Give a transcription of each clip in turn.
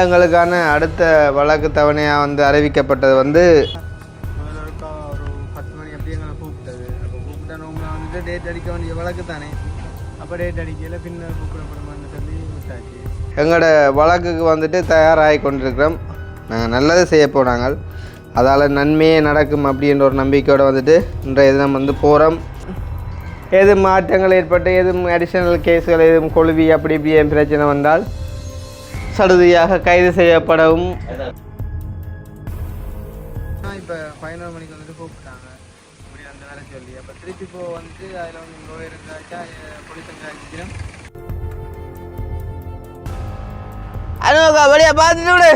எங்களுக்கான அடுத்த வழக்கு தவணையாக வந்து அறிவிக்கப்பட்டது வந்து ஒரு 10 மணி அப்படியே எங்களை கூப்பிட்டது. அப்போ கூப்பிட்டவங்களை வந்துட்டு டேட் அடிக்க வேண்டிய வழக்கு தானே. அப்போ டேட் அடிக்கல, பின்னர் கூப்பிடப்படுமான்னு சொல்லி விட்டாச்சு. எங்களோட வழக்குக்கு வந்துட்டு தயாராகி கொண்டிருக்கிறோம். நாங்கள் நல்லது செய்ய போனாங்க, அதால் நன்மையே நடக்கும் அப்படின்ற ஒரு நம்பிக்கையோடு வந்துட்டு இன்றைய தினம் வந்து போகிறோம். எதுவும் மாற்றங்கள் ஏற்பட்டு எதுவும் அடிஷனல் கேஸுகள் எதுவும் கொழுவி அப்படி இப்படி பிரச்சனை வந்தால் சடுதியாக கைது செய்யப்படவும். இப்போ 11 மணிக்கு வந்துட்டு கூப்பிட்டாங்க இப்படி அந்த வேலை சொல்லி. அப்போ திருப்பி இப்போ வந்துட்டு அதில் வந்து லோயர் இருந்தாச்சா போலீஸ் அடிக்கிறோம். வழியா பார்த்துட்டு விடு.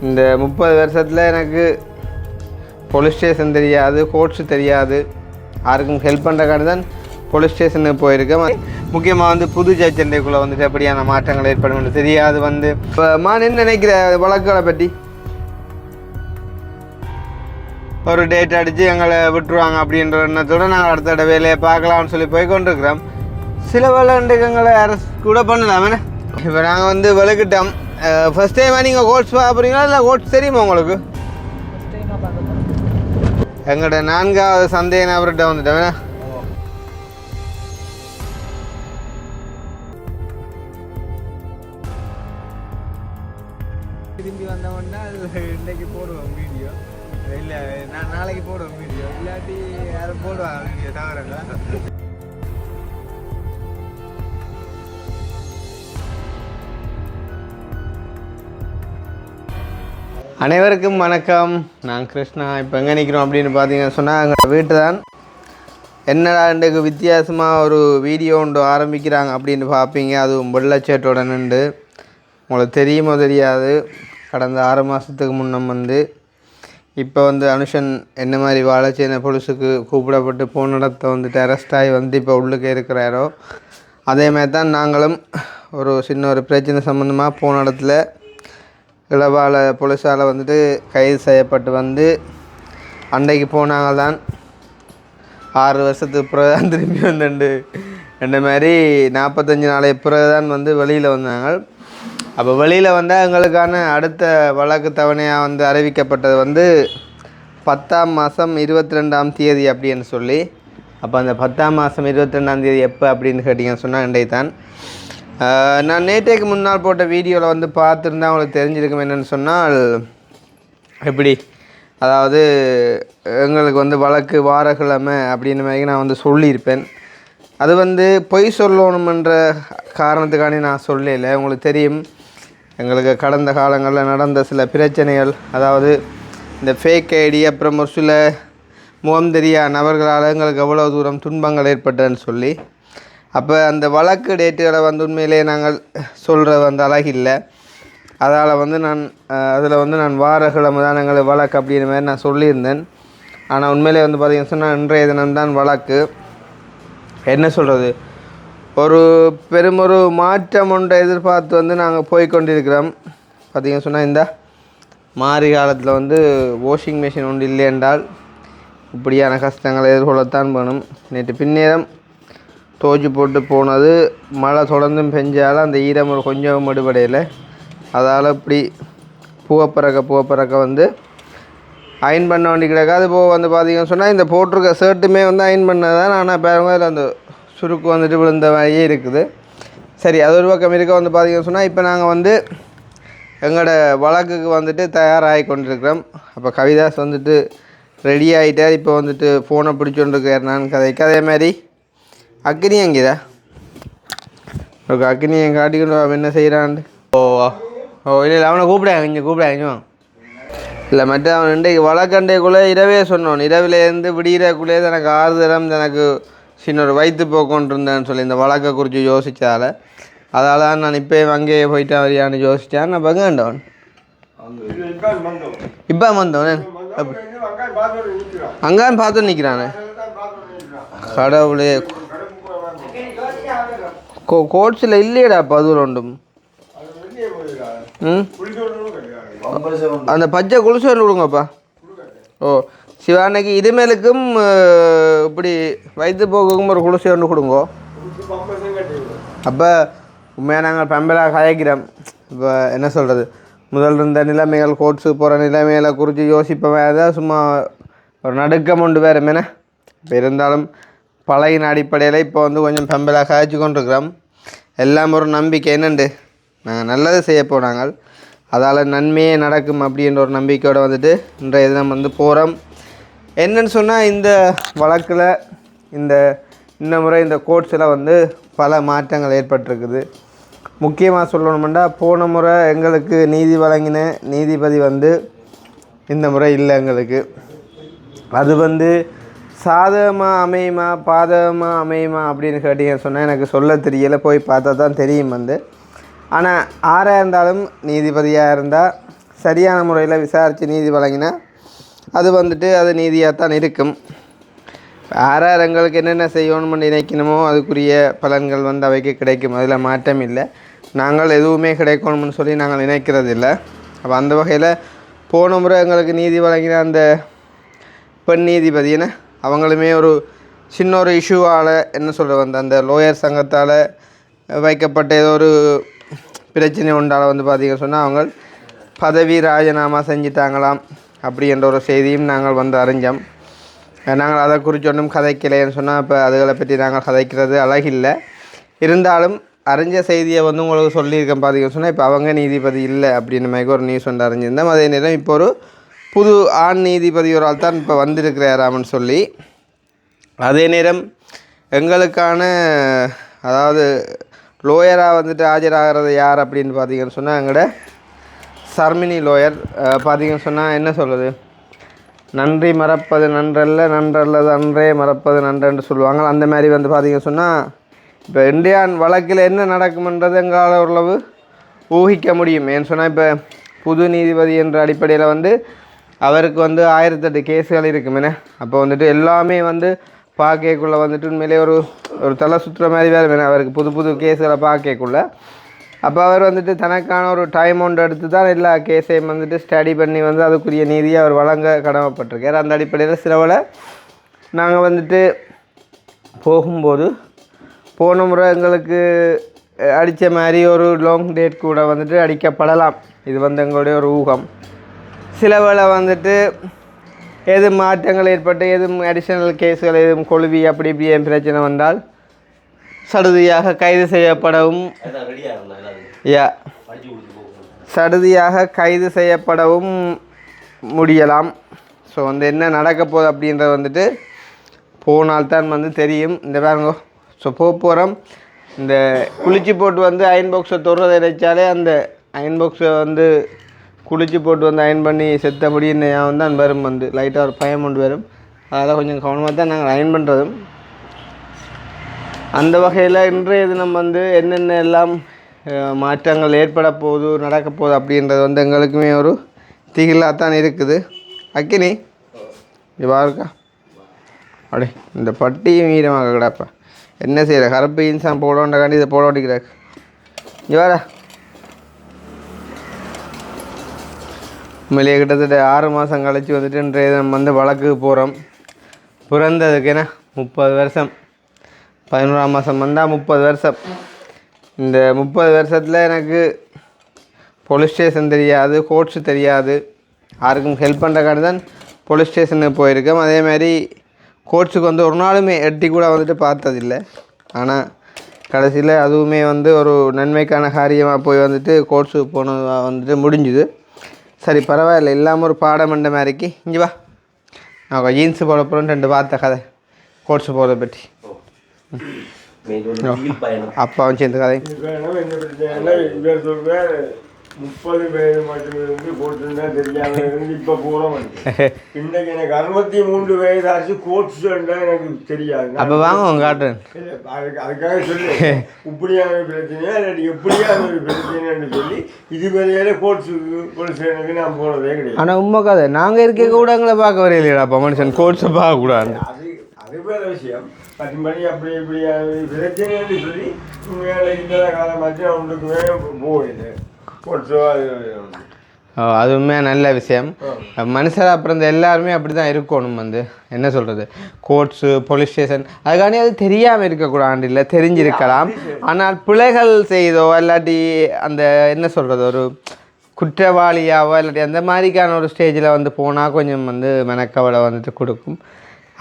இந்த 30 வருஷத்தில் எனக்கு போலீஸ் ஸ்டேஷன் தெரியாது, கோர்ட்ஸு தெரியாது, யாருக்கும் ஹெல்ப் பண்ணுறக்காண்டி தான் போலீஸ் ஸ்டேஷனுக்கு போயிருக்கேன். முக்கியமாக வந்து புது ஜட்ஜண்டைக்குள்ளே வந்துட்டு எப்படியான மாற்றங்கள் ஏற்படும் தெரியாது. வந்து இப்போ நான் என்ன நினைக்கிற வழக்குகளை பற்றி ஒரு டேட் அடித்து எங்களை விட்டுருவாங்க அப்படின்ற எண்ணத்தோடு நாங்கள் அடுத்த வேலையை பார்க்கலாம்னு சொல்லி போய் கொண்டிருக்கிறோம். சில வேலைண்டுக்கு எங்களை அரசு கூட பண்ணலாமே. இப்போ நாங்கள் வந்து விளக்கிட்டோம். ஃபஸ்ட் டைமாக நீங்கள் கோட்ஸ் பார்க்குறீங்களா இல்லை கோட்ஸ் தெரியுமா உங்களுக்கு? எங்களோட 4வது சந்தேக நபர்கிட்ட வந்துட்டோம். திரும்பி வந்தவொன்னா இன்றைக்கு போடுவோம் வீடியோ, இல்லை நான் நாளைக்கு போடுவோம் வீடியோ, இல்லாட்டி யாரும் போடுவாங்க வீடியோ தவறங்க. அனைவருக்கும் வணக்கம், நான் கிருஷ்ணா. இப்போ எங்கே நிற்கிறோம் அப்படின்னு பார்த்தீங்கன்னு சொன்னால் எங்கள் வீட்டு தான். என்னடா இன்றைக்கு வித்தியாசமாக ஒரு வீடியோ ஒன்று ஆரம்பிக்கிறாங்க அப்படின்னு பார்ப்பீங்க. அதுவும் வெள்ளச்சேட்டோட நின்று உங்களுக்கு தெரியுமோ தெரியாது. கடந்த 6 மாதத்துக்கு முன்னம் வந்து இப்போ வந்து அனுஷன் என்ன மாதிரி வாழைச்சேன போலீஸுக்கு கூப்பிடப்பட்டு போன இடத்த வந்துட்டு அரெஸ்ட் ஆகி வந்து இப்போ உள்ளுக்கு இருக்கிறாரோ அதே மாதிரி தான் நாங்களும் ஒரு சின்ன ஒரு பிரச்சனை சம்மந்தமாக போன இடத்துல இளவாழ போலீஸால் வந்துட்டு கைது செய்யப்பட்டு வந்து அன்றைக்கு போனாங்க தான். 6 வருஷத்துக்கு பிறகு தான் திரும்பி வந்துண்டு இந்த மாதிரி 45 நாளைக்கு பிறகு தான் வந்து வெளியில் வந்தாங்க. அப்போ வெளியில் வந்தால் எங்களுக்கான அடுத்த வழக்கு தவணையாக வந்து அறிவிக்கப்பட்டது வந்து 10ஆம் மாதம் 22ஆம் தேதி அப்படின்னு சொல்லி. அப்போ அந்த 10ஆம் மாதம் 22ஆம் தேதி எப்போ அப்படின்னு கேட்டிங்கன்னு சொன்னால் இன்றைக்கு தான். நான் நேற்றைக்கு முன்னால் போட்ட வீடியோவில் வந்து பார்த்துருந்தா அவங்களுக்கு தெரிஞ்சிருக்கும் என்னென்னு சொன்னால் எப்படி, அதாவது எங்களுக்கு வந்து வழக்கு வாரக்கிழமை அப்படின்னு மாதிரி நான் வந்து சொல்லியிருப்பேன். அது வந்து பொய் சொல்லணுமென்ற காரணத்துக்காண்டி நான் சொல்லலை. உங்களுக்கு தெரியும் எங்களுக்கு கடந்த காலங்களில் நடந்த சில பிரச்சனைகள், அதாவது இந்த ஃபேக் ஐடி அப்புறம் ஒரு சில முகம் தெரியா நபர்களால் எங்களுக்கு எவ்வளோ தூரம் துன்பங்கள் ஏற்பட்டதுன்னு சொல்லி. அப்போ அந்த வழக்கு டேட்டுகளை வந்து உண்மையிலேயே நாங்கள் சொல்கிற வந்து அழகில்லை. அதால் வந்து அதில் வந்து நான் வாரக்கிழமை தான் எங்களுக்கு வழக்கு அப்படின்ற மாதிரி நான் சொல்லியிருந்தேன். ஆனால் உண்மையிலே வந்து பார்த்திங்கன்னு சொன்னால் இன்றைய தினம்தான் வழக்கு. என்ன சொல்கிறது, ஒரு பெருமொரு மாற்றம் ஒன்றை எதிர்பார்த்து வந்து நாங்கள் போய்கொண்டிருக்கிறோம். பார்த்திங்கன்னு சொன்னால் இந்த மாறி காலத்தில் வந்து வாஷிங் மிஷின் ஒன்று இல்லை என்றால் இப்படியான கஷ்டங்களை எதிர்கொள்ளத்தான் வேணும். நேற்று பின்னேரம் தோச்சு போட்டு போனது மழை தொடர்ந்தும் பெஞ்சால் அந்த ஈரம் ஒரு கொஞ்சம் எடுபடையில். அதால் இப்படி பூவப்பறக்க வந்து அயன் பண்ண வேண்டி கிடக்கு. அது போக வந்து பார்த்திங்கன்னு சொன்னால் இந்த போட்டிருக்க ஷர்ட்டுமே வந்து அயன் பண்ணதான். ஆனால் பாருங்க அதில் அந்த சுருக்கு வந்துட்டு விழுந்த மாதிரியே இருக்குது. சரி, அது ஒரு பக்கம் இருக்க வந்து பார்த்திங்கன்னு சொன்னால் இப்போ நாங்கள் வந்து எங்களோட வழக்குக்கு வந்துட்டு தயாராகி கொண்டிருக்கிறோம். அப்போ கவிதாஸ் வந்துட்டு ரெடி ஆகிட்டார். இப்போ வந்துட்டு ஃபோனை பிடிச்சோன்ருக்கார் நான் கதைக்கு. அதே மாதிரி அக்னி அங்கேதா ஓகே, அக்னியை காட்டிக்கொண்டு அவன் என்ன செய்கிறான். இல்லை அவனை கூப்பிடாங்க, இங்கே கூப்பிடாங்க. இல்லை மற்ற அவன் இன்றைக்கு வழக்கண்டைக்குள்ளே இரவே சொன்னோன். இரவிலேருந்து விடிகிறக்குள்ளே எனக்கு ஆறுதலம், எனக்கு சின்ன ஒரு வயிற்று போக்கொண்டு இருந்தேன்னு சொல்லி இந்த வழக்கை குறித்து யோசித்தால். அதால் தான் நான் இப்போ அங்கேயே போயிட்டு வரியான்னு யோசித்தேன். நான் பங்கண்டவன் இப்போ வந்தவன் அங்கான் பார்த்து நிற்கிறானே கடவுளே. கோட்ஸில் இல்லையடா பதில் ஒன்றும். அந்த பச்சை குளிச்சு ஒன்று கொடுங்கப்பா. ஓ சிவானைக்கு இதுமேலுக்கும் இப்படி வயிற்று போக்குக்கும் ஒரு குளிசை ஒன்று கொடுங்கோ. அப்போ உண்மையாக நாங்கள் பம்பலாக கதைக்கிறோம். இப்போ என்ன சொல்கிறது, முதல் இருந்த நிலைமைகள் கோட்ஸுக்கு போகிற நிலைமைகளை குறித்து யோசிப்பவன் தான் சும்மா ஒரு நடுக்கம் உண்டு வேறு மேனே. இப்போ இருந்தாலும் பழையின அடிப்படையில் இப்போ வந்து கொஞ்சம் பெம்பலாக காய்ச்சி கொண்டிருக்கிறோம். எல்லாம் ஒரு நம்பிக்கை என்னண்டு, நாங்கள் நல்லது செய்ய போனாங்க, அதால் நன்மையே நடக்கும் அப்படின்ற ஒரு நம்பிக்கையோடு வந்துட்டு இன்றைய தினம் வந்து போகிறோம். என்னன்னு சொன்னால், இந்த வழக்கில் இந்த முறை இந்த கோர்ட்ஸில் வந்து பல மாற்றங்கள் ஏற்பட்டிருக்குது. முக்கியமாக சொல்லணுமெண்டா, போன முறை எங்களுக்கு நீதி வழங்கின நீதிபதி வந்து இந்த முறை இல்லை எங்களுக்கு. அது வந்து சாதகமாக அமையுமா பாதகமாக அமையுமா அப்படின்னு கேட்டீங்கன்னு சொன்னால் எனக்கு சொல்ல தெரியலை, போய் பார்த்தா தான் தெரியும் வந்து. ஆனால் ஆறாக இருந்தாலும் நீதிபதியாக இருந்தால் சரியான முறையில் விசாரித்து நீதி வழங்கினா அது வந்துட்டு அது நீதியாக தான் இருக்கும். ஆறார் எங்களுக்கு என்னென்ன செய்யணும்னு நினைக்கணுமோ அதுக்குரிய பலன்கள் வந்து அவைக்கு கிடைக்கும், அதில் மாற்றம் இல்லை. நாங்கள் எதுவுமே கிடைக்கணும்னு சொல்லி நாங்கள் நினைக்கிறது இல்லை. அப்போ அந்த வகையில் போன முறை எங்களுக்கு நீதி வழங்கின அந்த பெண் நீதிபதின்னு அவங்களுமே ஒரு சின்ன ஒரு இஷ்யூவால் என்ன சொல்கிற வந்து அந்த லோயர் சங்கத்தால் வைக்கப்பட்ட ஏதோ ஒரு பிரச்சனை உண்டால் வந்து பார்த்திங்கன்னு சொன்னால் அவங்க பதவி ராஜினாமா செஞ்சிட்டாங்களாம் அப்படின்ற ஒரு செய்தியும் நாங்கள் வந்து அறிஞ்சோம். நாங்கள் அதை குறித்து ஒன்றும் கதைக்கலைன்னு சொன்னால் இப்போ அதுகளை பற்றி நாங்கள் கதைக்கிறது அழகில்லை. இருந்தாலும் அறிஞ்ச செய்தியை வந்து உங்களுக்கு சொல்லியிருக்கேன். பார்த்திங்கன்னு சொன்னால் இப்போ அவங்க நீதிபதி இல்லை அப்படின்னு மாதிரி ஒரு நியூஸ் வந்து அறிஞ்சிருந்தோம். அதே நேரம் இப்போ ஒரு புது ஆண் நீதிபதி ஒரு ஆள் தான் இப்போ வந்திருக்கிறாராமன்னு சொல்லி, அதே நேரம் எங்களுக்கான அதாவது லோயராக வந்துட்டு ஆஜராகிறது யார் அப்படின்னு பார்த்திங்கன்னு சொன்னால் எங்களோட சர்மினி லோயர். பார்த்திங்கன்னு சொன்னால் என்ன சொல்கிறது, நன்றி மறப்பது நன்றல்ல, நன்றல்லது அன்றே மறப்பது நன்றன்று சொல்லுவாங்க. அந்த மாதிரி வந்து பார்த்திங்கன்னு சொன்னால் இப்போ இந்தியான் வழக்கில் என்ன நடக்கும்ன்றது எங்களால் ஓரளவு ஊகிக்க முடியும். ஏன்னு சொன்னால் இப்போ புது நீதிபதி என்ற அடிப்படையில் வந்து அவருக்கு வந்து 1008 கேஸுகள் இருக்குமேனே. அப்போ வந்துட்டு எல்லாமே வந்து பார்க்கக்குள்ளே வந்துட்டு உண்மையிலே ஒரு தலை சுற்றுற மாதிரி வேறு வேணும் அவருக்கு, புது கேஸுகளை பார்க்கக்குள்ள. அப்போ அவர் வந்துட்டு தனக்கான ஒரு டைம் ஒன்று எடுத்து தான் எல்லா கேஸையும் வந்துட்டு ஸ்டடி பண்ணி வந்து அதுக்குரிய நீதியை அவர் வழங்க கடமைப்பட்டிருக்கார். அந்த அடிப்படையில் சிலவில் நாங்கள் வந்துட்டு போகும்போது போன முறை எங்களுக்கு அடித்த மாதிரி ஒரு லாங் டேட் கூட வந்துட்டு அடிக்கப்படலாம். இது வந்து எங்களுடைய ஒரு ஊகம். சில வேளை வந்துட்டு எதுவும் மாற்றங்கள் ஏற்பட்டு எதுவும் அடிஷ்னல் கேஸுகள் எதுவும் கொழுவி அப்படி இப்படி பிரச்சனை வந்தால் சடுதியாக கைது செய்யப்படவும் சடுதியாக கைது செய்யப்படவும் முடியலாம். ஸோ வந்து என்ன நடக்க போகுது அப்படின்றது வந்துட்டு போனால்தான் வந்து தெரியும். இந்த பாருங்க, ஸோ போகிறோம். இந்த குளிச்சு போட்டு வந்து அயன் பாக்ஸை தொடுறதை நினைச்சாலே அந்த அயன் பாக்ஸை வந்து குளிச்சு போட்டு வந்து அயன் பண்ணி செத்த முடியுன்னு வந்து அந்த வரும் வந்து லைட்டாக ஒரு பயம் கொண்டு வரும். அதெல்லாம் கொஞ்சம் கவனமாக தான் நாங்கள் அயன் பண்ணுறதும். அந்த வகையில் இன்றைய தினம் வந்து என்னென்ன எல்லாம் மாற்றங்கள் ஏற்பட போகுது நடக்க போகுது அப்படின்றது வந்து எங்களுக்குமே ஒரு திகிலாக தான் இருக்குது. அக்கினி இது பாருக்கா, அப்படி இந்த பட்டியும் ஈரமாக கிடப்பா என்ன செய்கிற, கருப்பு இன்சான் போடோண்டக்காண்டி இதை போட ஓட்டிக்கிறாக்கு. இங்கே வாடா, உண்மையிலேயே கிட்டத்தட்ட 6 மாதம் கழிச்சு வந்துட்டு இன்றைய தினம் வந்து வழக்குக்கு போகிறோம். பிறந்ததுக்கு என்ன 30 வருஷம், 11ஆம் மாதம் வந்தால் 30 வருஷம். இந்த 30 வருஷத்தில் எனக்கு போலீஸ் ஸ்டேஷன் தெரியாது, கோர்ட்ஸு தெரியாது, யாருக்கும் ஹெல்ப் பண்ணுறக்காண்டி தான் போலீஸ் ஸ்டேஷனுக்கு போயிருக்கேன். அதேமாதிரி கோர்ட்ஸுக்கு வந்து ஒரு நாளுமே எட்டி கூட வந்துட்டு பார்த்ததில்லை. ஆனால் கடைசியில் அதுவுமே வந்து ஒரு நன்மைக்கான காரியமாக போய் வந்துட்டு கோர்ட்ஸுக்கு போனது வந்துட்டு முடிஞ்சுது. சரி பரவாயில்ல, இல்லாமல் ஒரு பாடம் பண்ண மாதிரிக்கு. இங்கே வா, நான் ஜீன்ஸு போட போகிறோன்னு 2 வார்த்தை கதை கோர்ட்ஸு போகிறத பற்றி. அப்பாவும் சேர்ந்து கதை 30 பேர் மட்டும் இருந்து போட்டுருந்தா தெரியாம இருந்து இப்போ போகிறோம். இன்னைக்கு எனக்கு 63 வயதாச்சு. கோட்ஸ் எனக்கு தெரியாது. அப்போ வாங்க உங்க காட்டுறேன். அதுக்காக சொல்லி இப்படியான பிரச்சனையா இல்லாட்டி எப்படியான ஒரு பிரச்சனைன்னு சொல்லி இதுவரையில கோட்ஸுக்கு போலீஸ் ஸ்டேஷனுக்கு நான் போனதே கிடையாது. ஆனால் உண்மை கதை நாங்கள் இருக்க கூட எங்களை பார்க்க வரையிலடாப்பா மனுஷன் கோட்ஸை பார்க்கக்கூடாது. அது வேற விஷயம். மற்றபடி அப்படி இப்படியான பிரச்சனைன்னு சொல்லி உண்மையான இந்த காலம் மாதிரி அவங்களுக்கு போயிடுது. அது உண்மையாக நல்ல விஷயம். மனுஷராக பிறந்த எல்லாருமே அப்படி தான் இருக்கணும். வந்து என்ன சொல்கிறது, கோர்ட்ஸு போலீஸ் ஸ்டேஷன் அதுக்காண்டி அது தெரியாமல் இருக்கக்கூடாது, இல்லை தெரிஞ்சிருக்கலாம். ஆனால் பிழைகள் செய்தோ இல்லாட்டி அந்த என்ன சொல்கிறது ஒரு குற்றவாளியாவோ இல்லாட்டி அந்த மாதிரிக்கான ஒரு ஸ்டேஜில் வந்து போனால் கொஞ்சம் வந்து மெனக்கவலை வந்துட்டு கொடுக்கும்.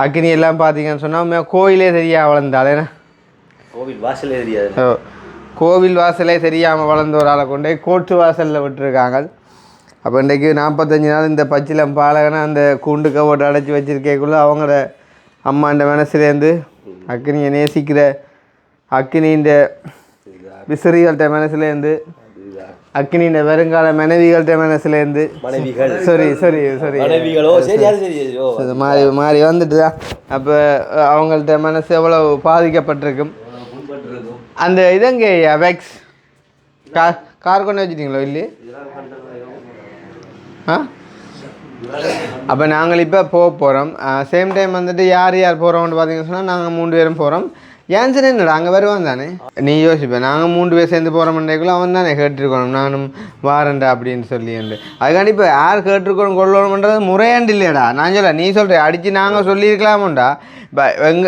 அக்னி எல்லாம் பார்த்தீங்கன்னு சொன்னால் கோயிலே தெரியாமல் வளர்ந்தாலே கோவில் வாசலே தெரியாது. கோவில் வாசலே தெரியாமல் வளர்ந்த ஒரு ஆளை கொண்டு கோர்ட்டு வாசலில் விட்டுருக்காங்க. அப்போ இன்றைக்கு 45 நாள் இந்த பச்சிலம் பாலகனை அந்த கூண்டுக்க போட்டு அடைச்சி வச்சிருக்கக்குள்ளே அவங்களோட அம்மாண்ட மனசுலேருந்து அக்னியை நேசிக்கிற அக்னின்ற விசிறிகள்கிட்ட மனசுலேருந்து அக்னியின் வருங்கால மனைவிகள்கிட்ட மனசுலேருந்து மாறி வந்துட்டு தான் அப்போ அவங்கள்ட்ட மனசு எவ்வளோ பாதிக்கப்பட்டிருக்கும். அந்த இதங்க வெக்ஸ் கார் கொண்டு வச்சுட்டிங்களோ இல்லையே? அப்போ நாங்கள் இப்போ போக போகிறோம். சேம் டைம் வந்துட்டு யார் யார் போகிறோம்னு பார்த்தீங்கன்னு சொன்னால் நாங்கள் 3 பேரும் போகிறோம். ஏன்சன் என்னடா அங்கே வருவான் தானே, நீ யோசிப்பேன். நாங்கள் 3 பேர் சேர்ந்து போகிறோம்ன்றக்குள்ள அவன் தானே கேட்டிருக்கணும் நானும் வாரண்டா அப்படின்னு சொல்லி. அதுக்காண்டி இப்போ யார் கேட்டிருக்கணும் கொள்ளணும்ன்றது முறையாண்டு இல்லையடா. நான் சொல்ல நீ சொல்கிறேன் அடித்து நாங்கள் சொல்லியிருக்கலாமோண்டா.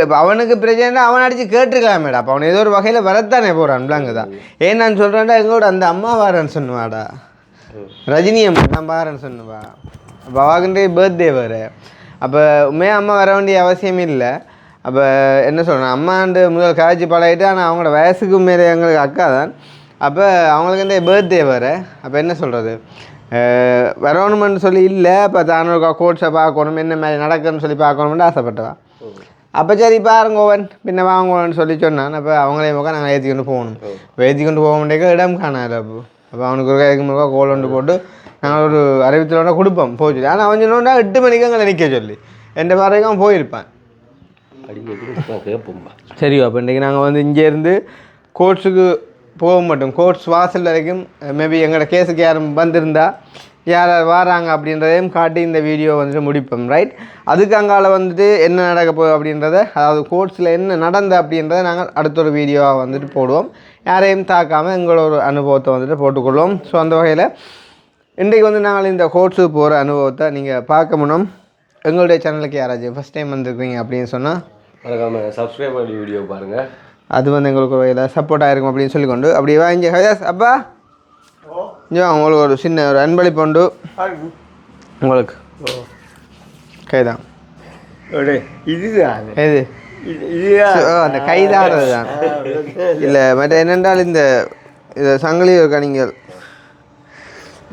இப்போ அவனுக்கு பிரச்சனை அவன் அடித்து கேட்டிருக்கலாமேடா. அப்போ அவன் ஏதோ ஒரு வகையில் வரத்தானே போகிறான் பிளாங்க தான். ஏன் நான் சொல்கிறேன்டா எங்களோட அந்த அம்மா வாரன்னு சொன்னுவாடா, ரஜினி அம்மா நான் பாருன்னு சொன்னுவா. அப்போ அவாக்குன்றே பர்த்டே வேறு. அப்போ உண்மையாக அம்மா வர வேண்டிய அவசியம் இல்லை. அப்போ என்ன சொல்கிறேன், அம்மாண்டு முதல் காய்ச்சி பழகிட்டு, ஆனால் அவங்களோட வயசுக்கு மேலே எங்களுக்கு அக்கா தான். அப்போ அவங்களுக்கு இந்த பர்த்டே வேறு. அப்போ என்ன சொல்கிறது, வரணுமென்னு சொல்லி இல்லை. இப்போ தானோட கோட்ஸை பார்க்கணும், என்ன மாதிரி நடக்குதுன்னு சொல்லி பார்க்கணுமென்னு ஆசைப்பட்டவா. அப்போ சரி பாருங்கோவன் பின்ன வாங்குவோன்னு சொல்லி சொன்னான். அப்போ அவங்களே பக்கம் நாங்கள் ஏற்றி கொண்டு போகணும். ஏற்றி கொண்டு போக முடியாது, இடம் காணாது. அப்போ அவனுக்கு ஒரு கைக்கு முழுக்கா கோல் ஒன்று போட்டு நாங்கள் ஒரு அறிவித்தலோட கொடுப்போம் போச்சு. ஆனால் அவன் சொன்னோன்னா 8 மணிக்கு அங்கே நிற்க சொல்லி எந்த மாதிரிக்கும் அவன் போயிருப்பான். சரி, அப்போ இன்றைக்கி நாங்கள் வந்து இங்கேருந்து கோர்ட்ஸுக்கு போக மாட்டோம். கோர்ட்ஸ் வாசல் வரைக்கும் மேபி எங்களோட கேஸுக்கு யாரும் வந்திருந்தா யார் வராங்க அப்படின்றதையும் காட்டி இந்த வீடியோ வந்துட்டு முடிப்போம். ரைட், அதுக்கு அங்கால வந்துட்டு என்ன நடக்க போகுது அப்படின்றத, அதாவது கோர்ட்ஸில் என்ன நடந்த அப்படின்றத நாங்கள் அடுத்த ஒரு வீடியோவாக வந்துட்டு போடுவோம். யாரையும் தாக்காமல் எங்களோட ஒரு அனுபவத்தை வந்துட்டு போட்டுக்கொள்வோம். ஸோ அந்த வகையில் இன்றைக்கு வந்து நாங்கள் இந்த கோர்ட்ஸுக்கு போகிற அனுபவத்தை நீங்கள் பார்க்க முடியும். எங்களுடைய சேனலுக்கு யாராச்சும் ஃபஸ்ட் டைம் வந்துருக்கீங்க அப்படின்னு சொன்னால் மறக்காமல் சப்ஸ்கிரைப் பண்ணி வீடியோ பாருங்கள். அது வந்து எங்களுக்கு ஒரு வகையில் சப்போர்ட்டாக இருக்கும் அப்படின்னு சொல்லிக்கொண்டு அப்படியே வாங்கி ஹயாஸ் அப்பா இங்கே உங்களுக்கு ஒரு சின்ன ஒரு அன்பளிப்பு உண்டு உங்களுக்கு. கைதான் இதுதான் எது அந்த கைதாடுறது தான் இல்லை. மற்ற என்னென்றால் இந்த சங்கிலி இருக்கா நீங்கள்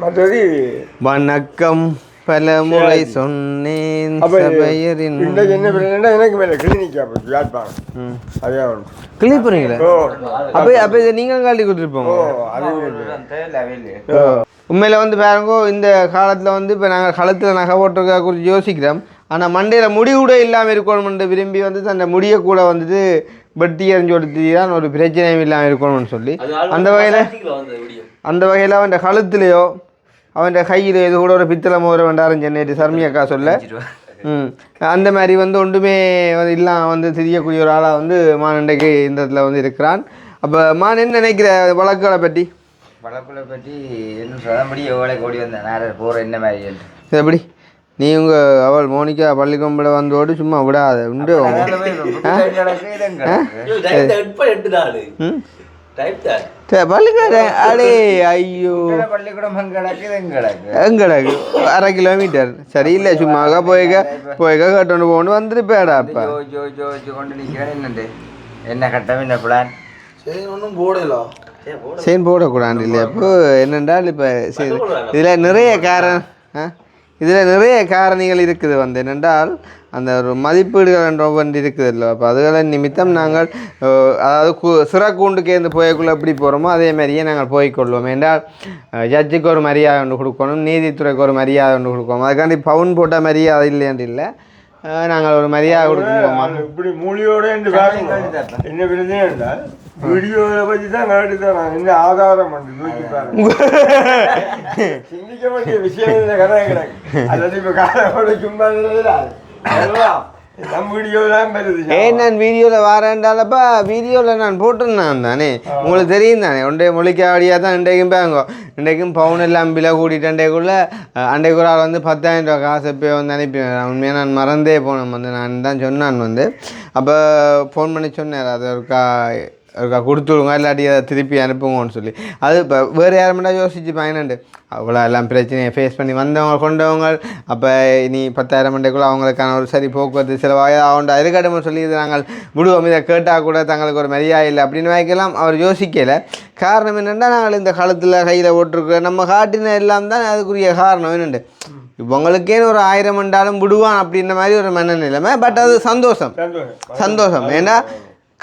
மற்றது வணக்கம் பல முறை சொன்னேன் சபையரின் எனக்கு மேலே கிளினிக்கா அதே கிளிப்புறீங்களா? அப்போ அப்போ இதை நீங்கள் காட்டி கொடுத்துருப்போங்க. உண்மையில் வந்து பாருங்கோ, இந்த காலத்தில் வந்து இப்போ நாங்கள் களத்தில் நகை போட்டுருக்கா குறித்து யோசிக்கிறோம். ஆனால் மண்டையில் முடி கூட இல்லாமல் இருக்கணும்னு விரும்பி வந்து அந்த முடியை கூட வந்துட்டு வெட்டி எறிஞ்சு கொடுத்து தான் ஒரு பிரச்சனையும் இல்லாமல் இருக்கணும்னு சொல்லி அந்த வகையில் அவன் கழுத்துலையோ அவன் கையில் இது கூட ஒரு பித்தளை மோதிரம் வேண்டாரும் சென்னை சர்மி அக்கா சொல்ல அந்த மாதிரி வந்து ஒன்றுமே வந்து இல்லாமல் வந்து தெரியக்கூடிய ஒரு ஆளாக வந்து மான் இன்றைக்கு இந்த இடத்துல வந்து இருக்கிறான். அப்போ மான் என்ன நினைக்கிற வழக்குகளை பற்றி என்ன சொல்ல முடியும்? எவ்வளோ கோடி வந்தேன் நேரம் போகிற என்ன மாதிரி எப்படி நீ உங்கள் அவள் மோனிகா பள்ளிக்கொம்பில் வந்தோடு சும்மா விடாத உண்டு பள்ளிக்கூடம் அடே ஐயோ பள்ளிக்கூடம் எங்கடக்கு 1/2 கிலோமீட்டர் சரியில்லை. சும்மா போய்க்க கட்டொண்டு போகணும் வந்துருப்பேடா. அப்போ கொண்டு நிற்கிறேன் என்னண்டு என்ன கட்டம் என்ன பிளான் சரி ஒன்றும் போடலாம் செயின் போடக்கூடாது இல்லையா? அப்போ என்னென்றால் இப்போ இதில் நிறைய காரணிகள் இருக்குது வந்து என்னென்றால் அந்த ஒரு மதிப்பீடுகள் என்ற ஒவ்வொன்று இருக்குது இல்லை. அப்போ அதுகளின் நிமித்தம் நாங்கள் அதாவது சிறக்கூண்டுக்கேந்து போய்க்குள்ளே எப்படி போகிறோமோ அதே மாதிரியே நாங்கள் போய்க்கொள்வோம். என்றால் ஜட்ஜுக்கு ஒரு மரியாதை ஒன்று கொடுக்கணும், நீதித்துறைக்கு ஒரு மரியாதை ஒன்று கொடுக்கணும். அதுக்காண்டி பவுன் போட்ட மரியாதை இல்லையாண்டு இல்லை, நாங்கள் ஒரு மரியாதை கொடுக்கணுமா இப்படி மூலியோட என்ன பிரச்சனை என்றால் வீடியோவை பற்றி தான் கேட்டு தரான். என்ன ஆதாரம் பண்ணி தூக்கி பாருங்க, சிந்திக்க வேண்டிய விஷயம் இந்த கதை கிடக்கு. அல்லது இப்போ காலோட சும்மா நம்ம வீடியோ தான் வருது ஏன் நான் வீடியோவில் வரேன்டாலப்பா வீடியோவில் நான் போட்டிருந்தேன் தானே உங்களுக்கு தெரியும் தானே ஒன்றைய மொழிக்காவடியாக தான் இன்றைக்கும் பேங்க இன்றைக்கும் பவுன் எல்லாம் விலை கூட்டிட்டு அன்றைக்கு ஒரு ஆள் வந்து 10,000 ரூபா காசு போய் வந்து அனுப்பி உண்மையாக நான் மறந்தே போனேன் வந்து நான் தான் சொன்னான் வந்து அப்போ ஃபோன் பண்ணி சொன்னேன் அது ஒருக்கா கொடுத்துடுங்க இல்லாட்டி அதை திருப்பி அனுப்புங்கன்னு சொல்லி அது இப்போ வேறு யார் மட்டும் யோசிச்சு பயனண்டு அவ்வளோ எல்லாம் பிரச்சனையை ஃபேஸ் பண்ணி வந்தவங்க கொண்டவங்க அப்போ இனி 10,000 மண்டைக்குள்ளே அவங்களுக்கான ஒரு சரி போக்குவரத்து செலவாக அவன்டா இருக்கட்டும் சொல்லி இது நாங்கள் விடுவோம் இதை கேட்டால் கூட தங்களுக்கு ஒரு மரியாதை இல்லை அப்படின்னு வைக்கலாம் அவர் யோசிக்கலை காரணம் என்னென்னா நாங்கள் இந்த காலத்தில் கையில் ஓட்டிருக்கிற நம்ம காட்டின எல்லாம் தான் அதுக்குரிய காரணம் என்னண்டு இவங்களுக்கேன்னு ஒரு 1000 மண்டாலும் விடுவான் அப்படின்ற மாதிரி ஒரு மனநிலைமை பட் அது சந்தோஷம் ஏன்னா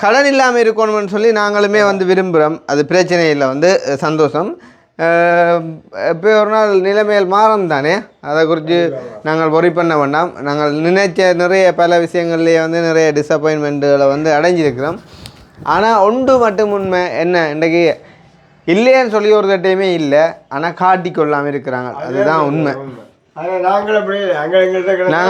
கடன் இல்லாமல் இருக்கணும்னு சொல்லி நாங்களுமே வந்து விரும்புகிறோம் அது பிரச்சனை இல்லை வந்து சந்தோஷம் இப்போ ஒரு நாள் நிலைமையில் மாறும் தானே அதை குறித்து நாங்கள் worry பண்ண வேண்டாம் நாங்கள் நினைச்ச நிறைய பல விஷயங்கள்லேயே வந்து நிறைய டிசப்பாயின்மெண்ட்டுகளை வந்து அடைஞ்சிருக்கிறோம் ஆனால் ஒன்று மட்டும் உண்மை என்ன இன்றைக்கி இல்லைன்னு சொல்லி ஒரு தட்டையுமே இல்லை ஆனால் காட்டிக்கொள்ளாமல் இருக்கிறாங்க அதுதான் உண்மை நாங்கள்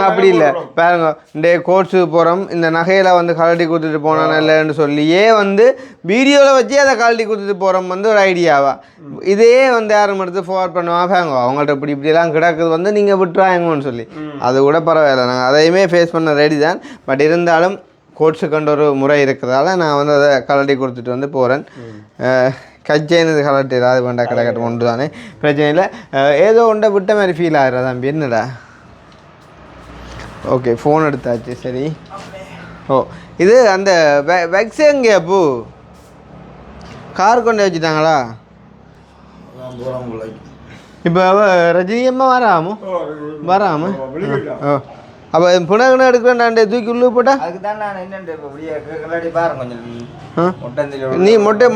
அப்படி இல்லை பாருங்க இந்த கோர்ஸுக்கு போகிறோம் இந்த நகையில் வந்து கழட்டி கொடுத்துட்டு போனான் இல்லைன்னு சொல்லியே வந்து வீடியோவில் வச்சே அதை கழட்டி கொடுத்துட்டு போகிறோம் வந்து ஒரு ஐடியாவா இதே வந்து யாரும் எடுத்து ஃபார்வர்ட் பண்ணுவாங்க அவங்கள்ட்ட இப்படிலாம் கிடக்குது வந்து நீங்கள் விட்டுறாங்கன்னு சொல்லி அது கூட பரவாயில்ல நாங்கள் அதையுமே ஃபேஸ் பண்ண ரெடி தான் பட் இருந்தாலும் கோர்ஸுக்கண்ட ஒரு முறை இருக்கிறதால நான் வந்து அதை கழட்டி கொடுத்துட்டு வந்து போகிறேன் கச்சேனது கலட்டு ஏதாவது வேண்டா கிடக்கட்டும் ஒன்று தானே பிரச்சனை இல்லை ஏதோ ஒன்றை விட்ட மாதிரி ஃபீல் ஆகிடுறா தம்பி என்னடா ஓகே ஃபோன் எடுத்தாச்சு சரி ஓ இது அந்த வெக்ஸ் எங்கே அப்போ கார் கொண்டு வச்சுட்டாங்களா இப்போ ரஜினி அம்மா வராமோ ஓ அப்போ புனகனை எடுக்கிறேன்டாண்டே தூக்கி உள்ளே போட்டா அதுக்கு தான் நான் என்னண்டு இப்போ அப்படியே பாருங்க கொஞ்சம் நீ மொட்டை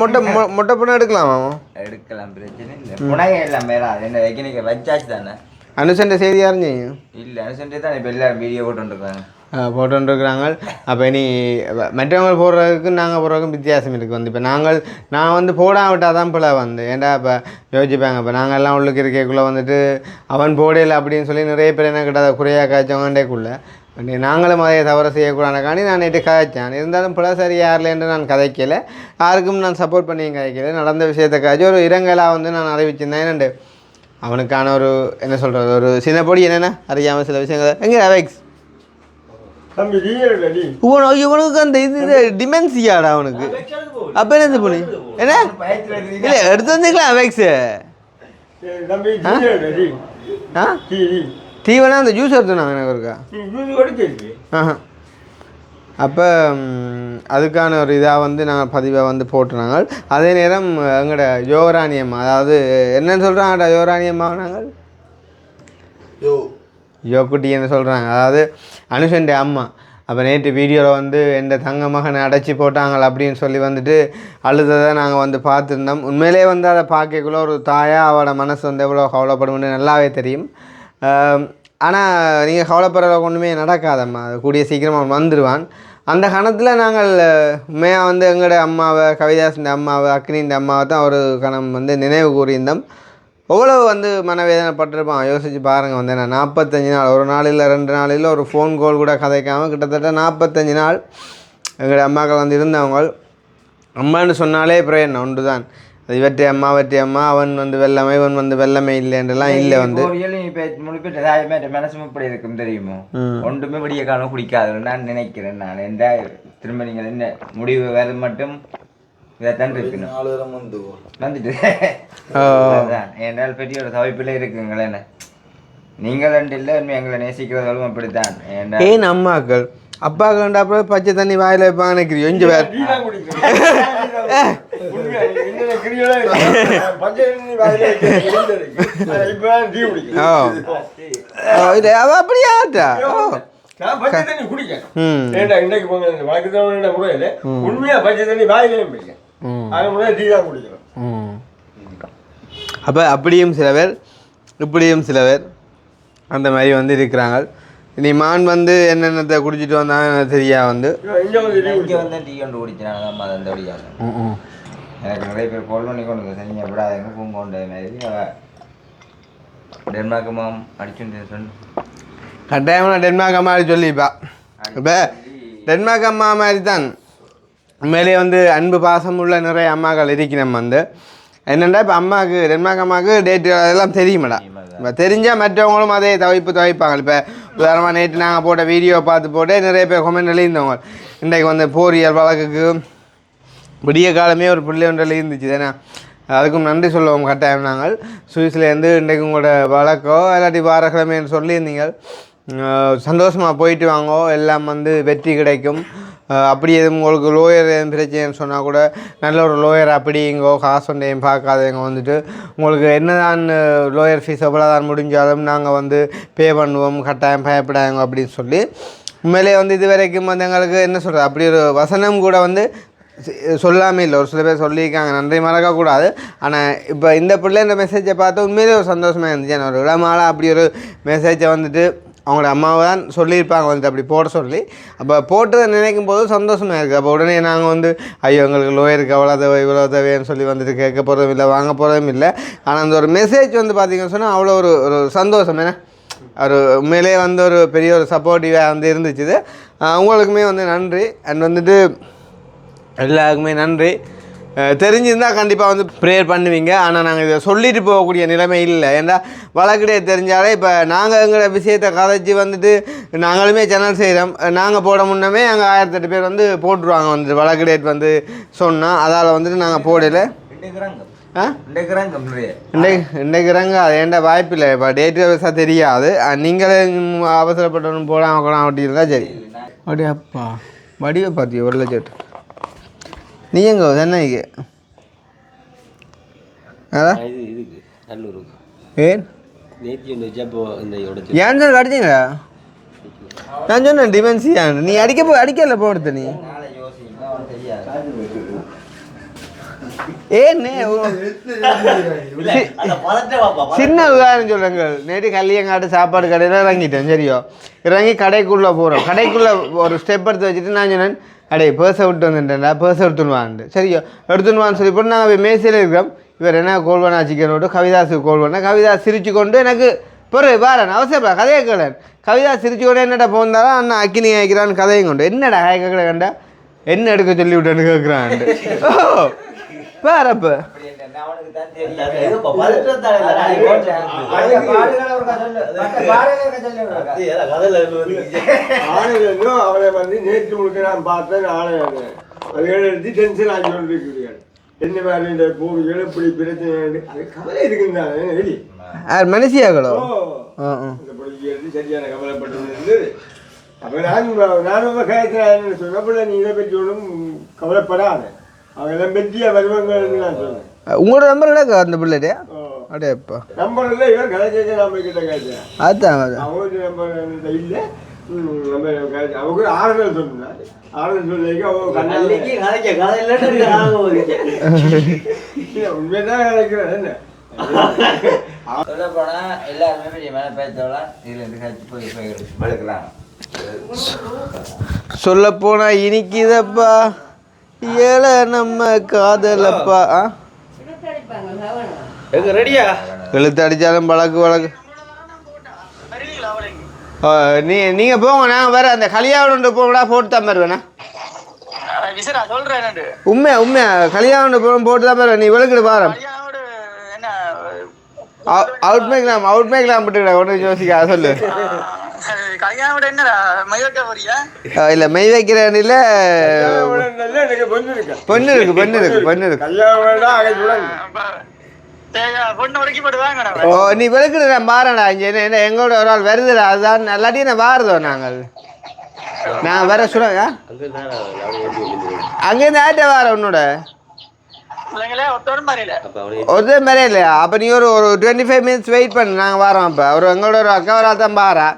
புனை எடுக்கலாமா எடுக்கலாம் பிரச்சனை இல்லை புனகை எல்லாம் மேலே என்ன வைக்க வச்சாச்சு தானே அனுசண்ட செய்தி அறிஞ்சீங்க இல்லை அனுசண்டே தான் இப்போ எல்லாரும் வீடியோ போட்டுருக்காங்க போட்டுருக்குறாங்க அப்போ இனி மற்றவங்க போடுறதுக்கும் நாங்கள் போடுறதுக்கும் வித்தியாசம் இருக்குது வந்து இப்போ நான் வந்து போடாவிட்டால் தான் பிள்ளை வந்து ஏன்டா இப்போ யோசிப்பாங்க இப்போ நாங்கள் எல்லாம் உள்ளுக்கு இருக்கக்குள்ளே வந்துட்டு அவன் போடையில் அப்படின்னு சொல்லி நிறைய பேர் என்ன கிட்ட குறையாக காய்ச்சவங்கண்டேக்குள்ளே நாங்களும் அதே தவறு செய்யக்கூடாதுக்காண்டி நான் நேற்று காய்ச்சேன் இருந்தாலும் பிள்ளை சரி யாரில்லைன்னு நான் கதைக்கலை யாருக்கும் நான் சப்போர்ட் பண்ணியும் கதைக்கலை நடந்த விஷயத்தை காய்ச்சி ஒரு இரங்கலாக வந்து நான் அறிவிச்சிருந்தேன் என்னண்டு அவனுக்கான ஒரு என்ன சொல்கிறது ஒரு சின்ன பொடி என்னென்ன அறியாமல் சில விஷயங்கள் எங்கே அவைக்ஸ் இவனுக்கு அந்த இது டிமென்சியாடா அவனுக்கு அப்ப என்ன பண்ணி என்ன இல்லை எடுத்து வந்துக்கலாம் அவைக்ஸ் தீவனா அந்த ஜூஸ் எடுத்துனாங்க எனக்கு இருக்கா அப்போ அதுக்கான ஒரு இதாக வந்து நாங்கள் பதிவாக வந்து போட்டுனாங்க அதே நேரம் எங்களோட யோகராணி அம்மா அதாவது என்னன்னு சொல்கிறாங்கடா யோகராணி அம்மா நாங்கள் யோக்குட்டின்னு சொல்கிறாங்க அதாவது அனுஷன்டே அம்மா அப்போ நேற்று வீடியோவில் வந்து எந்த தங்க மகனை அடைச்சி போட்டாங்கள் அப்படின்னு சொல்லி வந்துட்டு அழுததை நாங்கள் வந்து பார்த்துருந்தோம் உண்மையிலே வந்து அதை பார்க்கக்குள்ள ஒரு தாயாக அவளோட மனசு வந்து எவ்வளோ கவலைப்படும்னு நல்லாவே தெரியும் ஆனால் நீங்கள் கவலைப்படுற ஒன்றுமே நடக்காதம்மா அது கூடிய சீக்கிரமாக வந்துடுவான் அந்த கணத்தில் நாங்கள் உண்மையாக வந்து எங்களோட அம்மாவை கவிதாசின் அம்மாவை அக்னியின் அம்மாவை தான் ஒரு கணம் வந்து நினைவு கூறியிருந்தோம் எவ்வளோ வந்து மனவேதனைப்பட்டிருப்பான் யோசித்து பாருங்கள் வந்து நான் 45 நாள் ஒரு நாள் இல்லை 2 நாள் இல்லை ஒரு ஃபோன் கால் கூட கதைக்காமல் கிட்டத்தட்ட 45 நாள் எங்களோட அம்மாக்கள் வந்து இருந்தவங்க அம்மான்னு சொன்னாலே பிரேன் ஒன்று தான் அது இவற்றை அம்மா அவன் வந்து வெள்ளமை இவன் வந்து வெள்ளமை இல்லைன்றலாம் இல்லை வந்து மனசு இப்படி இருக்கும் தெரியுமோ ஒன்றுமே விடிய காலம் குடிக்காதுன்னு நான் நினைக்கிறேன் நான் எந்த திரும்ப நீங்கள் என்ன முடிவு வேறு மட்டும் இதைத்தான் இருக்கணும் வந்துட்டு என்றால் பெரிய ஒரு தவிப்பில் இருக்குங்களே நீங்கள் ரெண்டு இல்லை எங்களை நேசிக்கிறதாலும் அப்படித்தான் ஏன் அம்மாக்கள் அப்பா கண்டாப்புறம் பச்சை தண்ணி வாயில் வைப்பாங்க நினைக்கிறீங்க இங்கே வேறு அப்படியாட்டா அப்போ அப்படியும் சில பேர் இப்படியும் சில பேர் அந்த மாதிரி வந்து இருக்கிறாங்க நீ மான் வந்து என்னென்னத்தை குடிச்சிட்டு வந்தாங்க தெரியா வந்து இங்கே வந்து டீ கொண்டு குடிச்சாங்க அம்மா அந்த வழியாக எனக்கு நிறைய பேர் கால் பண்ணி கொண்டு சரிங்க விடாதுங்க பூங்க கொண்ட மாதிரி டென்மார்க் மாம் அடிச்சுட்டு கட்டாயமாக டென்மார்க் அம்மா சொல்லிப்பா இப்போ டென்மார்க் அம்மா மாதிரி தான் உண்மையிலே வந்து அன்பு பாசம் உள்ள நிறைய அம்மாக்கள் இருக்கிறோம் வந்து என்னென்னா இப்போ அம்மாவுக்கு டென்மார்க் அம்மாவுக்கு டேட் அதெல்லாம் தெரியுமாடா இப்போ தெரிஞ்சால் மற்றவங்களும் அதே தவிப்பாங்க இப்போ உதாரணமாக நேற்று நாங்கள் போட்ட வீடியோ போட்டு நிறைய பேர் கமெண்ட் எழுதியிருந்தவங்க இன்றைக்கு வந்து போரியல் வழக்குக்கு விடிய காலமே ஒரு பிள்ளை ஒன்றில் இருந்துச்சு ஏன்னா அதுக்கும் நன்றி சொல்லுவோம் கட்டாயம் நாங்கள் சுவிஸ்லேருந்து இன்றைக்கு உங்களோட வழக்கோ இல்லாட்டி வாரக்கிழமைன்னு சொல்லியிருந்தீங்க சந்தோஷமாக போயிட்டு வாங்கோ எல்லாம் வந்து வெற்றி கிடைக்கும் அப்படி எதுவும் உங்களுக்கு லோயர் எதுவும் பிரச்சனைன்னு சொன்னால் கூட நல்ல ஒரு லோயர் அப்படிங்கோ காசு ஒன்றையும் பார்க்காதவங்க வந்துட்டு உங்களுக்கு என்ன தான் லோயர் ஃபீஸ் எவ்வளோ தான் முடிஞ்சாலும் நாங்கள் வந்து பே பண்ணுவோம் கட்டாயம் பயப்படாங்க அப்படின்னு சொல்லி உண்மையிலே வந்து இது வரைக்கும் வந்து எங்களுக்கு என்ன சொல்கிறது அப்படி ஒரு வசனம் கூட வந்து சொல்லாமல் இல்லை ஒரு சில பேர் சொல்லியிருக்காங்க நன்றி மறக்கக்கூடாது ஆனால் இப்போ இந்த பிள்ளை இந்த மெசேஜை பார்த்து உண்மையிலே ஒரு சந்தோஷமாக இருந்துச்சு நான் ஒரு இடமால அப்படி ஒரு மெசேஜை வந்துட்டு அவங்களோட அம்மாவை தான் சொல்லியிருப்பாங்க வந்துட்டு அப்படி போட சொல்லி அப்போ போட்டதை நினைக்கும் போது சந்தோஷமாக இருக்குது அப்போ உடனே நாங்கள் வந்து ஐயோ எங்களுக்கு லோயருக்கு அவ்வளோ தேவை இவ்வளோ தேவைன்னு சொல்லி வந்துட்டு கேட்க போகிறதும் இல்லை வாங்க போகிறதும் இல்லை ஆனால் அந்த ஒரு மெசேஜ் வந்து பார்த்திங்கன்னு சொன்னால் அவ்வளோ ஒரு சந்தோஷம் ஏன்னா ஒரு உண்மையிலே வந்து ஒரு பெரிய ஒரு சப்போர்ட்டிவாக வந்து இருந்துச்சு உங்களுக்குமே வந்து நன்றி அண்ட் வந்துட்டு எல்லாருக்குமே நன்றி தெரிஞ்சிருந்தால் கண்டிப்பாக வந்து ப்ரேயர் பண்ணுவீங்க ஆனால் நாங்கள் இதை சொல்லிட்டு போகக்கூடிய நிலைமை இல்லை ஏன்னா வழக்கிடையே தெரிஞ்சாலே இப்போ நாங்கள் எங்களோட விஷயத்தை கதைச்சி வந்துட்டு நாங்களுமே சேனல் செய்கிறோம் நாங்கள் போட முன்னமே அங்கே 1008 பேர் வந்து போட்டுருவாங்க வந்துட்டு வழக்கு டேட் வந்து சொன்னால் அதால் வந்துட்டு நாங்கள் போடலை இன்றைக்குறாங்க அது ஏன்டா வாய்ப்பு இல்லை இப்போ டேட்டு விவசாயம் தெரியாது நீங்களே அவசரப்பட்டவனும் போடாமல் கூட அப்படி இருந்தால் சரி அப்படியே அப்பா வடிவை பார்த்தியோ 1,00,000 நீ எங்கே சென்னைக்கு அதான் ஏன் ஏன் சார் அடிச்சிங்களா நான் சொன்னேன் டிமென்சியா நீ அடிக்கல போடுத்த நீ ஏன்னு சின்ன உதாரணம் சொல்லுங்க நேற்று கல்யாங்காட்டு சாப்பாடு கடையில் இறங்கிட்டேன் சரியோ இறங்கி கடைக்குள்ளே போகிறோம் கடைக்குள்ளே ஒரு ஸ்டெப் எடுத்து வச்சுட்டு நான் சொன்னேன் அடே பேர்ஸை விட்டு வந்துட்டேன்டா பேர்ஸை எடுத்துன்னு சரியோ எடுத்துன்னு சொல்லி போட்டு நாங்கள் மேசையில் இருக்கிறோம் இவர் என்ன கோல் பண்ணா சிக்கன் விட்டு கவிதாஸுக்கு கோல் பண்ணேன் கவிதாஸ் சிரிச்சு கொண்டு எனக்கு பொறு பாரன் அவசியப்பா கதையை கேளன் கவிதாஸ் சிரிச்சு கொண்டு என்னடா போந்தாலும் அண்ணா அக்கினி ஆகிக்கிறான்னு கதையும் கொண்டு என்னடா கேட்கல கண்டா என்ன எடுக்க சொல்லி விட்டேன்னு கேட்குறான்ட்டு ஓ பாரப்ப அவளை வந்து நேற்று முழுக்க நான் பார்த்தேன் அதுகளை எடுத்து டென்ஷன் ஆகி கொண்டிருக்கிறீர்கள் என்ன மாதிரி இந்த பூமிகள் இப்படி பிரச்சனை கவலை இருக்குங்க மனுஷியாகளோ இந்த பொழுது எடுத்து சரியான கவலைப்பட்டு அப்போ நானும் கேட்கிறேன் சொன்னப்பட நீ இதை பற்றி ஒன்றும் கவலைப்படாத அவெல்லாம் பெற்றியா வருவாங்கன்னு நான் சொன்னேன் உங்களோட நம்பர் இல்ல அந்த பிள்ளைடே அடேப்பா நம்பர் இல்லை இவன் கடை கேட்க நம்ம கிட்ட கேட்டேன் அதான் அவங்க நம்பர் இல்லை நம்ம அவங்க ஆறுதல் சொன்னார் ஆறுதல் சொல்லிக்க உண்மைதான் நினைக்கிறேன் என்ன சொல்ல போனா எல்லாருமே மேல பேசலாம் இதுல இருந்து கழிச்சு போய் வளர்க்கலாம் சொல்ல போனா இனிக்குதப்பா ஏல நம்ம காதலப்பா ரெடியா எழுத்து அடித்தாலும் வழக்கு நீங்கள் போங்க நான் வேற அந்த கல்யாணம் போகடா போட்டு தான் வருவேண்ணா உண்மையா கல்யாணம் போட்டு தான் வருவேன் நீ விளக்கிடு பாரு அவுட் மேக்லாம் விட்டுக்கிட ஒன்று யோசிக்க சொல்லு இல்ல மெய் வைக்கிறேன் இல்ல பொண்ணு இருக்கு ஓ நீ வெளுக்குற பாருடா இங்க எங்களோட ஒரு ஆள் வருதுடா அதுதான் எல்லாத்தையும் நான் வாருதோ நாங்கள் வேற சொல்லுங்க அங்கேருந்து ஆட்ட வார உன்னோட ஒருத்தர் மாதிரியே இல்லையா அப்போ நீ ஒரு 25 minutes வெயிட் பண்ணு நாங்கள் வரோம் அப்போ எங்களோட ஒரு அக்காவராக தான் பாரா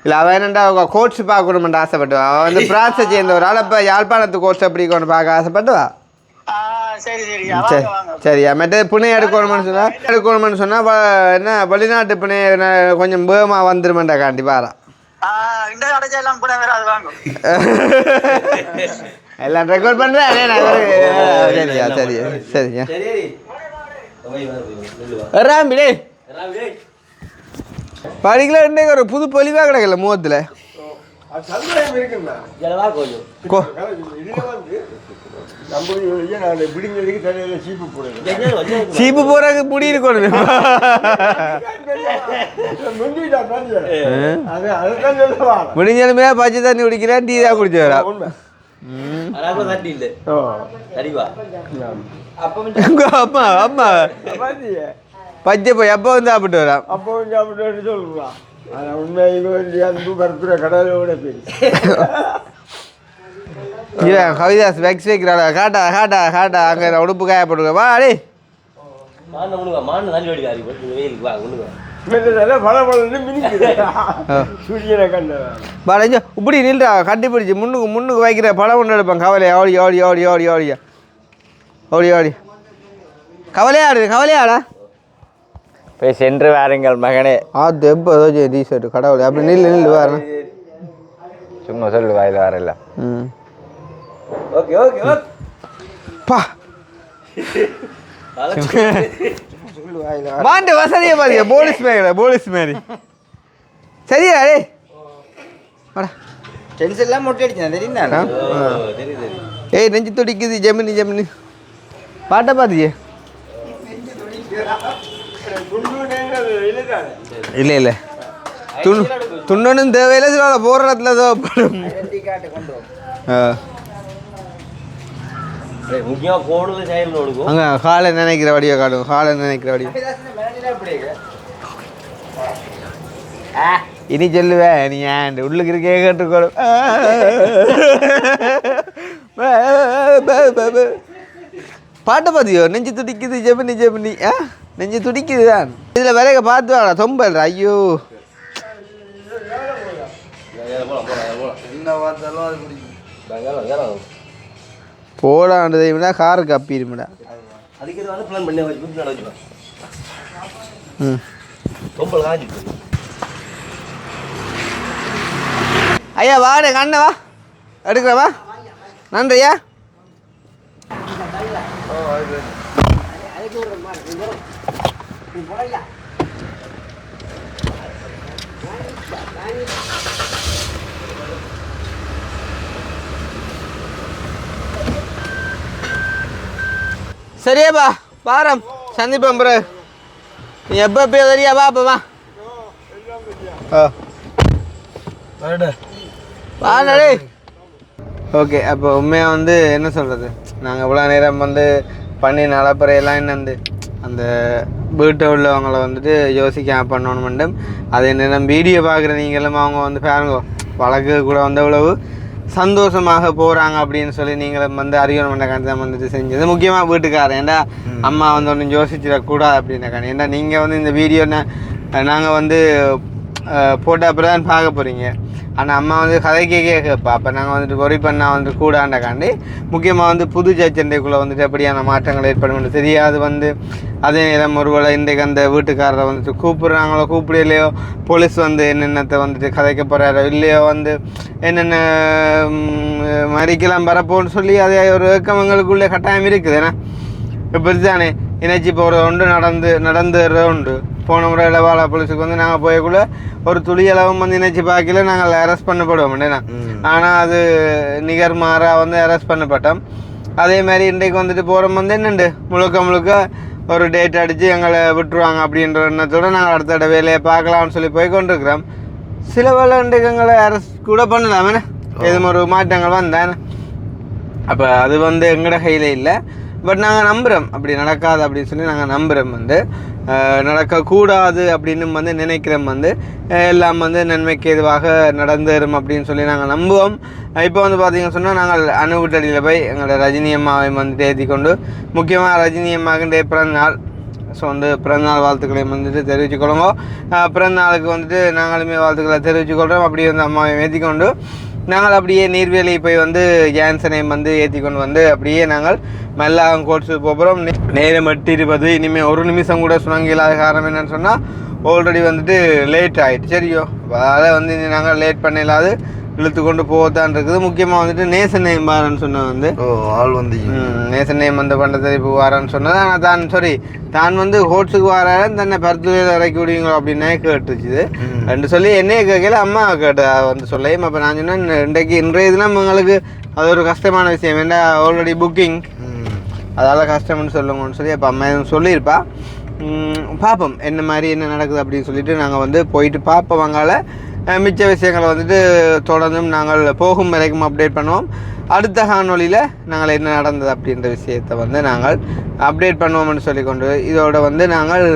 இல்லை அவன் என்னண்டா கோட்ஸ் பார்க்கணுமெண்டு ஆசைப்பட்டுவா அவன் வந்து பிரான்ஸை சேர்ந்த ஒரு ஆள் இப்போ யாழ்ப்பாணத்து கோட்ஸ் எப்படி கொண்டு பார்க்க ஆசைப்பட்டுவா சரியா மற்ற புனை எடுக்கணும்னு சொன்னால் என்ன வெளிநாட்டு புனை கொஞ்சம் வேகமாக வந்துருமெண்டா காண்டி பாரா எல்லாம் ரெக்கார்ட் பண்ணுறேன் சரியா ராம்பிடே படிக்கல இன்றைக்கு ஒரு புது பொலிவாக கிடக்கல முகத்தில். அது சந்தேகம் இருக்குண்ணா. ஜலவா கொஞ்சம் இதுல வந்து நம்மளுடைய நான் பிடிங்கிறதுக்கு தலையில் சீப்பு போடுறேன். சீப்பு போறதுக்கு முடி இருக்கணும். முடிஞ்சாலுமே பச்சை தண்ணி குடிக்கிறேன், டீ தான் குடிச்சு வரா. தண்ணி இல்லை சரிவா அம்மா அம்மா பச்சை போய் அப்போ வந்து சாப்பிட்டு வரா. அப்போ சாப்பிட்டு சொல்லுவான். உண்மையை அன்பு பருப்புற கடலோட பேர் கவிதாஸ் வெக்ஸ் வைக்கிறாள். காட்டா காட்டா காட்டா அங்கே உடுப்பு காய போட்டுருக்க. வா அடே சூரியனை கண்ட பாடஞ்சோ இப்படி நில்றா. கட்டி பிடிச்சி முன்னுக்கு வைக்கிற படம் ஒன்று எடுப்பேன். கவலை ஓடி ஓடி ஓடி ஓடி ஓடியா ஓடி ஓடி கவலையாடு கவலையாடா போய் சென்று வாருங்கள் மகனே. அது எப்போ டீஷர்ட் கடவுளை அப்படி நில்லு வரணும். சும்மா சொல்லு வாயில் வரல. ஓகே ஓகே ஓகே பா மாண்டு வசதியை பாருங்க. போலீஸ் மாதிரி சரியா டே வாடா. டென்ஷன்லாம் மொட்டை அடிச்சேன் தெரியுங்களா? ஏய் நெஞ்சு துடிக்குது. ஜெமினி பாட்டை பார்த்தியே? இல்லை துண்ணனும் தேவையில்லை. சில போகிற இடத்துல தேவைப்படும். முக்கியமாக போனது செயல் கொடுக்கும். அங்கே காலை நினைக்கிற வடியை காட்டும். காலை நினைக்கிற வடியை இனி சொல்லுவேன். நீ ஏன் உள்ளுக்கு இருக்கே கேட்டுக்கணும். பாட்டை பார்த்தியோ? நெஞ்சு துடிக்குது ஜெமினி நெஞ்சு துடிக்குது தான். இதில் விலைய பார்த்து வாடா. தொம்பல் ஐயோ போடாண்டதை விட காருக்கு அப்பிடுமிடா. அதுக்கு வந்து பிளான் பண்ணி வச்சுக்கோ. தொம்பல் காஞ்சி ஐயா வாடே கண்ண வா எடுக்கிறவா. நன்றியா. சரியாப்பா பாரம் சந்திப்போம் ப்ரோ. நீ எப்போ தெரியாப்பா அப்போவா வாடே. ஓகே அப்போ உண்மையாக வந்து என்ன சொல்கிறது, நாங்கள் இவ்வளோ நேரம் வந்து பண்ணி நடப்புறையெல்லாம் என்ன அந்த வீட்டை உள்ளவங்கள வந்துட்டு யோசிக்க பண்ணணுமெண்டு அதே நேரம் வீடியோ பார்க்குற நீங்களும் அவங்க வந்து பாருங்க வழக்கு கூட வந்து எவ்வளவு சந்தோஷமாக போகிறாங்க அப்படின்னு சொல்லி நீங்களும் வந்து அறியணும் பண்ண தான் வந்துட்டு செஞ்சது. முக்கியமாக வீட்டுக்காரன் ஏன்டா அம்மா வந்து ஒன்றும் யோசிச்சிடக்கூடாது அப்படின்னாக்கான. ஏன்டா நீங்கள் வந்து இந்த வீடியோ நாங்கள் வந்து போட்ட அப்புறம் தான் பார்க்க போகிறீங்க. ஆனால் அம்மா வந்து கதை கேட்பா. அப்போ நாங்கள் வந்துட்டு ஒரி பண்ணால் வந்து கூடாண்டாக்காண்டி முக்கியமாக வந்து புது சச்சண்டைக்குள்ளே வந்துட்டு எப்படியான மாற்றங்கள் ஏற்படும் தெரியாது. வந்து அதே நேரம் ஒருவேளை இன்றைக்கு அந்த வீட்டுக்காரரை வந்துட்டு கூப்பிட்றாங்களோ கூப்பிடலையோ, போலீஸ் வந்து என்னென்னத்தை வந்துட்டு கதைக்க போகிறாரோ இல்லையோ, வந்து என்னென்ன மறிக்கலாம் வரப்போன்னு சொல்லி அதே ஒரு ஏக்கம் எங்களுக்குள்ளே கட்டாயம் இருக்குது. ஏன்னா இப்போ தானே இணைச்சி போகிற உண்டு நடந்துடுற உண்டு. போன முறை இளவாள போலீஸுக்கு வந்து நாங்கள் போயக்குள்ள ஒரு துளியளவும் வந்து இணைச்சி பார்க்கல நாங்கள் அரெஸ்ட் பண்ணப்படுவோம் இல்லைன்னா. ஆனால் அது நிகர் மாறா வந்து அரெஸ்ட் பண்ணப்பட்டோம். அதே மாதிரி இன்றைக்கு வந்துட்டு போகிறோம் வந்து என்னண்டு முழுக்க ஒரு டேட் அடித்து எங்களை விட்டுருவாங்க அப்படின்ற எண்ணத்தோடு நாங்கள் அடுத்த வேலையை பார்க்கலாம்னு சொல்லி போய் கொண்டிருக்கிறோம். சில வேலை இன்றைக்கு எங்களை அரெஸ்ட் கூட பண்ணலாமே எதுவும் ஒரு மாற்றங்கள் வந்தேன். அப்போ அது வந்து எங்களோட கையில் இல்லை. பட் நாங்கள் நம்புகிறோம் அப்படி நடக்காது அப்படின்னு சொல்லி நாங்கள் நம்புகிறோம். வந்து நடக்கக்கூடாது அப்படின்னு வந்து நினைக்கிறோம். வந்து எல்லாம் வந்து நன்மைக்கு எதுவாக நடந்துரும் அப்படின்னு சொல்லி நாங்கள் நம்புவோம். இப்போ வந்து பார்த்திங்கன்னு சொன்னால் நாங்கள் அணுகுட்டடியில் போய் எங்களோட ரஜினி அம்மாவை வந்து ஏற்றி கொண்டு முக்கியமாக ரஜினி அம்மாவுக்கு பிறந்தநாள். ஸோ வந்து பிறந்தநாள் வாழ்த்துக்களையும் வந்துட்டு தெரிவிச்சுக்கொள்ளுங்க. பிறந்தநாளுக்கு வந்துட்டு நாங்களுமே வாழ்த்துக்களை தெரிவிச்சுக்கொள்கிறோம். அப்படியே வந்து அம்மாவை ஏற்றிக்கொண்டு நாங்கள் அப்படியே நீர்வேலி போய் வந்து ஜான்சனையும் வந்து ஏற்றி கொண்டு வந்து அப்படியே நாங்கள் மெல்லாம் கோட்ஸு போகிறோம். நேரம் 8:20. இனிமேல் ஒரு நிமிஷம் கூட சுணங்கி இல்லாத காரணம் என்னென்னு சொன்னால் ஆல்ரெடி வந்துட்டு லேட் ஆகிட்டு. சரியோ அதை வந்து நாங்கள் லேட் பண்ண இல்லாது இழுத்து கொண்டு போகத்தான் இருக்குது. முக்கியமாக வந்துட்டு நேசன் நேம் வாரன்னு சொன்ன வந்து ஆள் வந்து நேசன் நேம் வந்து பண்ணுறது இப்போ வாரான்னு சொன்னது. ஆனால் தான் வந்து ஹோட்ஸுக்கு வாரான்னு தன்னை பருத்துறையில் இறக்கி விடுவீங்களோ அப்படின்னே கேட்டுச்சுது. ரெண்டு சொல்லி என்னையே கேட்கல அம்மா கேட்ட வந்து சொல்லையும். அப்போ நான் சொன்னேன் இன்றைய தினம் உங்களுக்கு அது ஒரு கஷ்டமான விஷயம், ஏன்னா ஆல்ரெடி புக்கிங், அதால் கஷ்டம்னு சொல்லுங்கன்னு சொல்லி அப்போ அம்மா எதுவும் சொல்லியிருப்பா. பார்ப்போம் என்ன மாதிரி என்ன நடக்குது அப்படின்னு சொல்லிட்டு நாங்கள் வந்து போயிட்டு பார்ப்போம். அங்கால மிச்ச விஷயங்களை வந்துட்டு தொடர்ந்தும் நாங்கள் போகும் வரைக்கும் அப்டேட் பண்ணுவோம். அடுத்த காணொலியில் நாங்கள் என்ன நடந்தது அப்படின்ற விஷயத்தை வந்து நாங்கள் அப்டேட் பண்ணுவோம்னு சொல்லிக்கொண்டு இதோட வந்து நாங்கள்